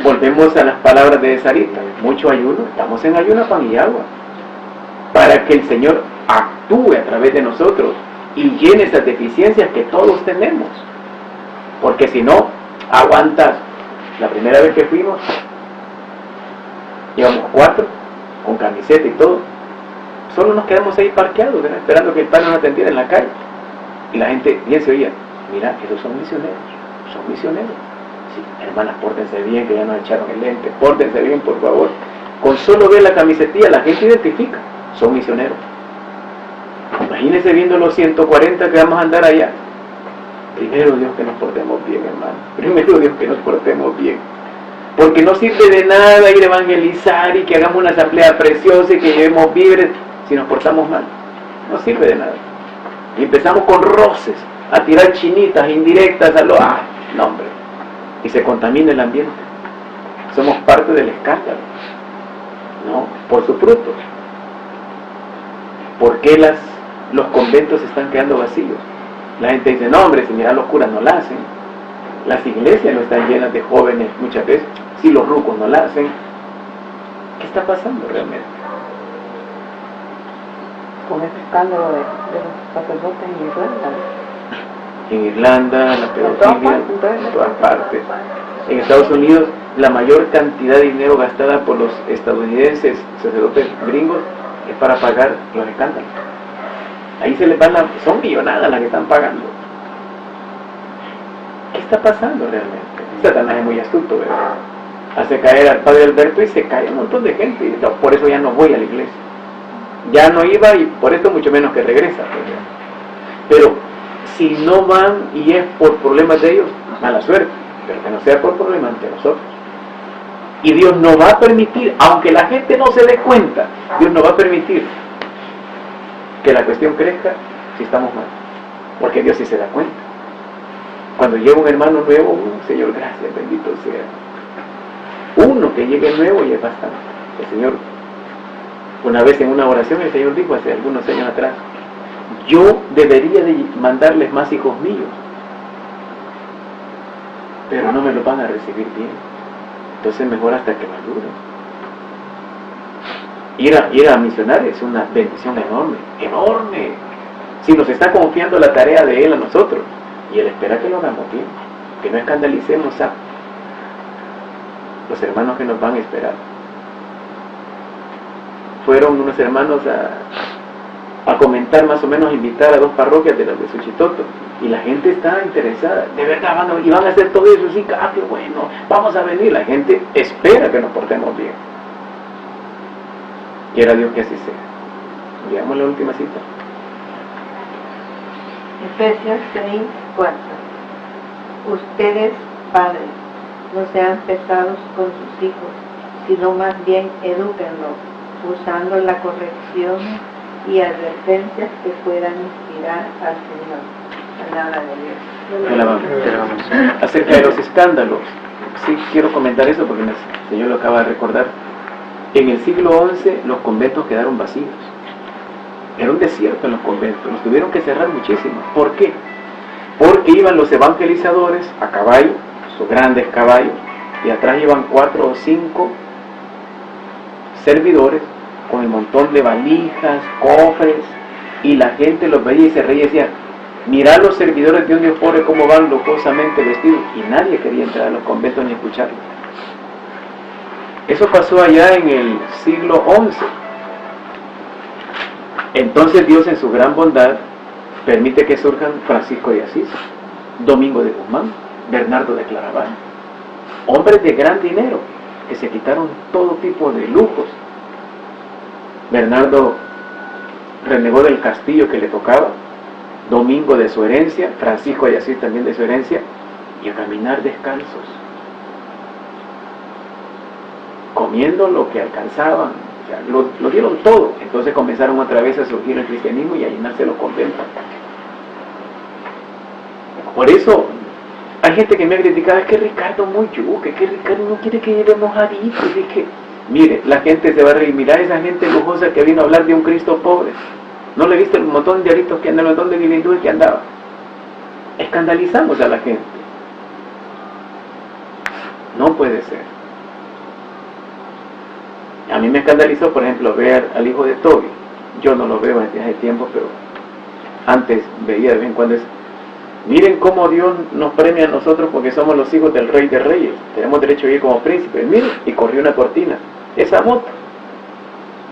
[SPEAKER 1] volvemos a las palabras de Sarita. Mucho ayuno, estamos en ayuno, pan y agua. Para que el Señor actúe a través de nosotros y llene esas deficiencias que todos tenemos. Porque si no, aguantas. La primera vez que fuimos, íbamos 4, con camiseta y todo. Solo nos quedamos ahí parqueados, ¿verdad? Esperando que el Padre nos atendiera en la calle. Y la gente bien se oía, mira, esos son misioneros. Sí, hermanas, pórtense bien, que ya nos echaron el lente. Pórtense bien, por favor. Con solo ver la camisetilla, la gente identifica. Son misioneros. Imagínense viendo los 140 que vamos a andar allá. Primero Dios que nos portemos bien, hermano. Primero Dios que nos portemos bien. Porque no sirve de nada ir a evangelizar y que hagamos una asamblea preciosa y que llevemos víveres si nos portamos mal. No sirve de nada. Y empezamos con roces, a tirar chinitas indirectas a lo... no, hombre. Y se contamina el ambiente. Somos parte del escándalo. ¿No? Por sus frutos. ¿Por qué los conventos están quedando vacíos? La gente dice, no, hombre, si mira, los curas no la hacen. Las iglesias no están llenas de jóvenes muchas veces. Si los rucos no la hacen. ¿Qué está pasando realmente?
[SPEAKER 3] Con ese escándalo de los sacerdotes en Irlanda.
[SPEAKER 1] En Irlanda, la pedofilia, en todas partes. En Estados Unidos, la mayor cantidad de dinero gastada por los estadounidenses, sacerdotes gringos, es para pagar los escándalos. Ahí se les van son millonadas las que están pagando. ¿Qué está pasando realmente? Satanás es muy astuto, ¿verdad? Hace caer al padre Alberto y se cae un montón de gente. Y por eso ya no voy a la iglesia. Ya no iba y por esto mucho menos que regresa. Pero si no van y es por problemas de ellos, mala suerte. Pero que no sea por problemas de nosotros. Y Dios no va a permitir, aunque la gente no se dé cuenta, Dios no va a permitir que la cuestión crezca si estamos mal. Porque Dios sí se da cuenta. Cuando llega un hermano nuevo, Señor, gracias, bendito sea. Uno que llegue nuevo y es bastante. El Señor, una vez en una oración, el Señor dijo hace algunos años atrás, yo debería de mandarles más hijos míos, pero no me lo van a recibir bien. Entonces mejor hasta que maduren. Ir a misionar es una bendición enorme, enorme. Si nos está confiando la tarea de Él a nosotros, y Él espera que lo hagamos bien, que no escandalicemos a los hermanos que nos van a esperar. Fueron unos hermanos a comentar, más o menos, invitar a 2 parroquias de las de Suchitoto, y la gente está interesada, de verdad van a hacer todo eso, sí, qué bueno, vamos a venir. La gente espera que nos portemos bien. Quiera Dios que así sea. Veamos la última cita.
[SPEAKER 8] Efesios 6:4. Ustedes, padres, no sean pesados con sus hijos, sino más bien edúquenlos, usando la corrección y advertencias que puedan inspirar al Señor. Palabra de Dios.
[SPEAKER 1] Te alabamos. Acerca de los escándalos, sí quiero comentar eso porque el Señor lo acaba de recordar. En el siglo XI los conventos quedaron vacíos. Era un desierto en los conventos, los tuvieron que cerrar muchísimo. ¿Por qué? Porque iban los evangelizadores a caballo, sus grandes caballos, y atrás iban 4 o 5 servidores con el montón de valijas, cofres, y la gente los veía y se reía y decía: mirad los servidores de un Dios pobre cómo van lujosamente vestidos, y nadie quería entrar a los conventos ni escucharlos. Eso pasó allá en el siglo XI. Entonces Dios, en su gran bondad, permite que surjan Francisco de Asís, Domingo de Guzmán, Bernardo de Claraval, hombres de gran dinero que se quitaron todo tipo de lujos. Bernardo renegó del castillo que le tocaba, Domingo de su herencia, Francisco de Asís también de su herencia, y a caminar descalzos, comiendo lo que alcanzaban. O sea, lo dieron todo. Entonces comenzaron otra vez a surgir el cristianismo y a llenarse los conventos. Por eso hay gente que me ha criticado: es que Ricardo muy yuque, que Ricardo no quiere que llevemos aritos, es que... Mire, la gente se va a reír. Mirá esa gente lujosa que vino a hablar de un Cristo pobre. ¿No le viste el montón de aritos que andaban, el montón de bilingües que andaba? Escandalizamos a la gente. No puede ser. A mí me escandalizó, por ejemplo, ver al hijo de Toby. Yo no lo veo desde hace tiempo, pero antes veía de vez en cuando. Miren cómo Dios nos premia a nosotros porque somos los hijos del Rey de Reyes. Tenemos derecho a ir como príncipes. Miren, y corrió una cortina. Esa moto,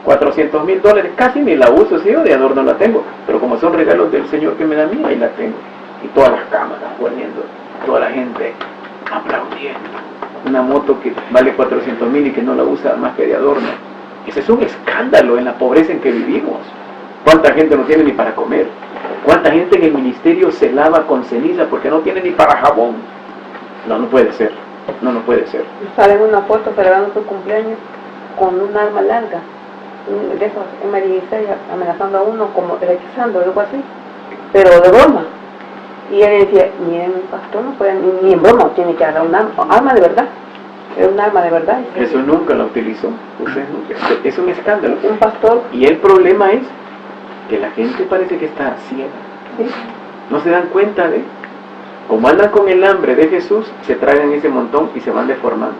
[SPEAKER 1] $400,000, casi ni la uso, si yo de adorno la tengo. Pero como son regalos del Señor que me da a mí, ahí la tengo. Y todas las cámaras poniendo, toda la gente aplaudiendo. Una moto que vale $400,000 y que no la usa más que de adorno. Ese es un escándalo en la pobreza en que vivimos. ¿Cuánta gente no tiene ni para comer? ¿Cuánta gente en el ministerio se lava con ceniza porque no tiene ni para jabón? No puede ser. No puede ser.
[SPEAKER 3] Sale en una foto celebrando su cumpleaños con un arma larga, de esos M16, amenazando a uno, como rechazando, algo así, pero de broma. Y él decía: miren, pastor, no puede, ni en broma tiene que agarrar un arma de verdad. Es un arma de verdad.
[SPEAKER 1] Jesús nunca la utilizó. Usted nunca. Es un escándalo.
[SPEAKER 3] Un pastor.
[SPEAKER 1] Y el problema es que la gente parece que está ciega.
[SPEAKER 3] ¿Sí?
[SPEAKER 1] No se dan cuenta de, como andan con el hambre de Jesús, se tragan ese montón y se van deformando.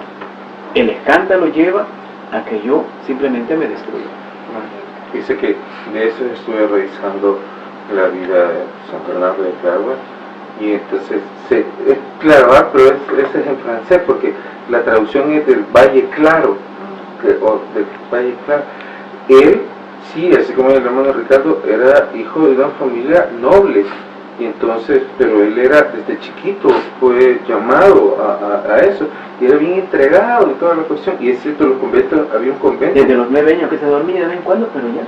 [SPEAKER 1] El escándalo lleva a que yo simplemente me destruya.
[SPEAKER 2] Dice que de eso estuve revisando la vida de San Bernardo de Claraval, y entonces es Claraval, pero ese es en francés, porque la traducción es del Valle Claro, o del Valle Claro. Él, sí, así como el hermano Ricardo, era hijo de una familia noble, y entonces, pero él era desde chiquito, fue llamado a eso, y era bien entregado y toda la cuestión. Y es cierto, los conventos, había un convento
[SPEAKER 1] desde los 9 años que se dormía de vez en cuando, pero ya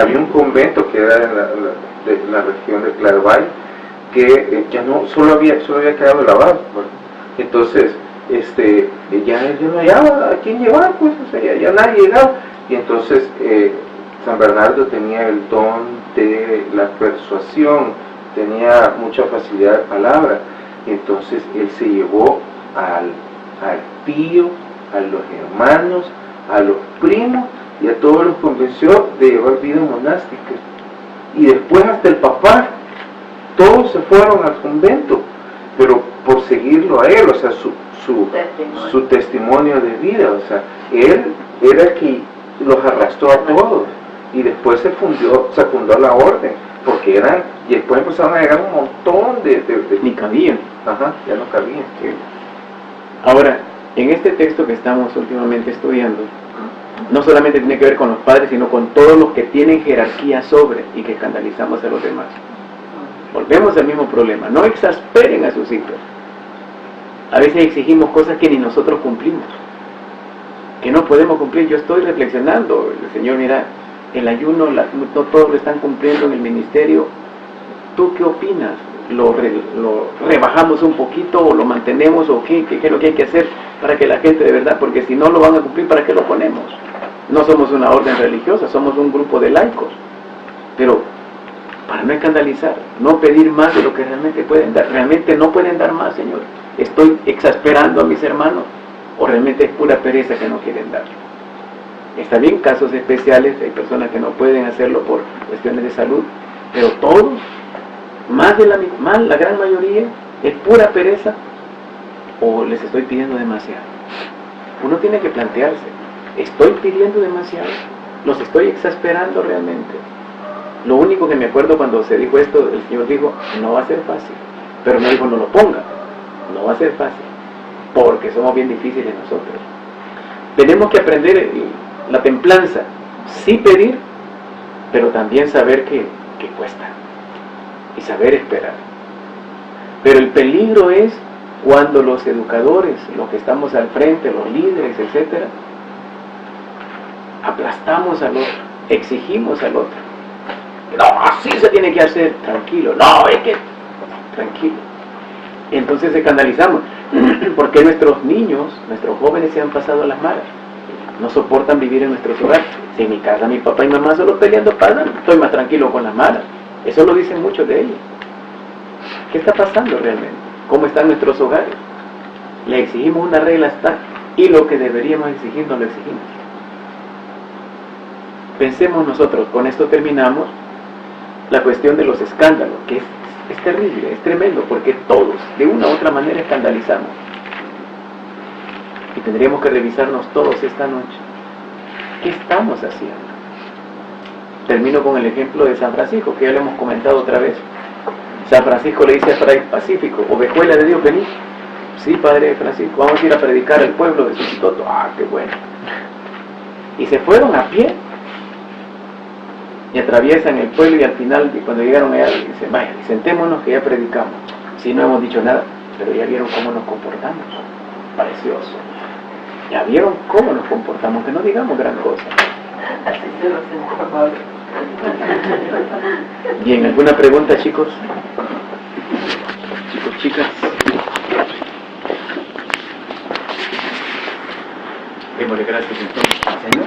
[SPEAKER 2] había un convento que era en la región de Claraval, que ya no, solo había quedado el abad, ¿verdad? Entonces ya no hallaba a quién llevar, pues, o sea, ya nadie llegaba. Y entonces San Bernardo tenía el don de la persuasión, tenía mucha facilidad de palabra, y entonces él se llevó al tío, a los hermanos, a los primos, y a todos los convenció de llevar vida monástica. Y después hasta el papá, todos se fueron al convento, pero por seguirlo a él, o sea, su testimonio de vida, o sea, él era el que los arrastró a todos, y después se fundó la orden, porque y después empezaron a llegar un montón de
[SPEAKER 1] ni cabían.
[SPEAKER 2] Ajá, ya no cabían.
[SPEAKER 1] Sí. Ahora, en este texto que estamos últimamente estudiando, no solamente tiene que ver con los padres, sino con todos los que tienen jerarquía sobre y que escandalizamos a los demás. Volvemos al mismo problema: no exasperen a sus hijos. A veces exigimos cosas que ni nosotros cumplimos, que no podemos cumplir. Yo estoy reflexionando, el Señor, mira, el ayuno, no todos lo están cumpliendo en el ministerio. ¿Tú qué opinas? ¿Lo rebajamos un poquito o lo mantenemos o qué es lo que hay que hacer para que la gente de verdad, porque si no lo van a cumplir, ¿para qué lo ponemos? No somos una orden religiosa, somos un grupo de laicos, pero para no escandalizar, no pedir más de lo que realmente pueden dar. Realmente no pueden dar más, Señor. ¿Estoy exasperando a mis hermanos o realmente es pura pereza que no quieren dar? Está bien, casos especiales, hay personas que no pueden hacerlo por cuestiones de salud, pero todos, la gran mayoría, es pura pereza o les estoy pidiendo demasiado. Uno tiene que plantearse, ¿estoy pidiendo demasiado? ¿Los estoy exasperando realmente? Lo único que me acuerdo cuando se dijo esto, el Señor dijo, no va a ser fácil, pero no dijo, no lo ponga, no va a ser fácil, porque somos bien difíciles nosotros. Tenemos que aprender la templanza, sí pedir, pero también saber que cuesta, y saber esperar. Pero el peligro es cuando los educadores, los que estamos al frente, los líderes, etcétera, aplastamos al otro, exigimos al otro. No, así se tiene que hacer, tranquilo, no, es que, tranquilo. Entonces escandalizamos, porque nuestros niños, nuestros jóvenes se han pasado a las malas, no soportan vivir en nuestros hogares. Si en mi casa mi papá y mamá solo peleando pasan, estoy más tranquilo con las malas. Eso lo dicen muchos de ellos. ¿Qué está pasando realmente? ¿Cómo están nuestros hogares? Le exigimos una regla hasta y lo que deberíamos exigir no lo exigimos. Pensemos nosotros, con esto terminamos, la cuestión de los escándalos, que es terrible, es tremendo, porque todos, de una u otra manera, escandalizamos. Y tendríamos que revisarnos todos esta noche. ¿Qué estamos haciendo? Termino con el ejemplo de San Francisco, que ya lo hemos comentado otra vez. San Francisco le dice a Fray Pacífico, ovejuela de Dios, vení. Sí, Padre Francisco, vamos a ir a predicar al pueblo de Susitoto. Ah, qué bueno. Y se fueron a pie. Y atraviesan el pueblo y al final, cuando llegaron allá, dicen, vaya, sentémonos que ya predicamos. Sí, no hemos dicho nada, pero ya vieron cómo nos comportamos. Precioso. Ya vieron cómo nos comportamos, que no digamos gran cosa.
[SPEAKER 3] Así se lo sentó Pablo.
[SPEAKER 1] Bien, ¿alguna pregunta, chicos? Chicos, chicas. Démosle gracias entonces al Señor.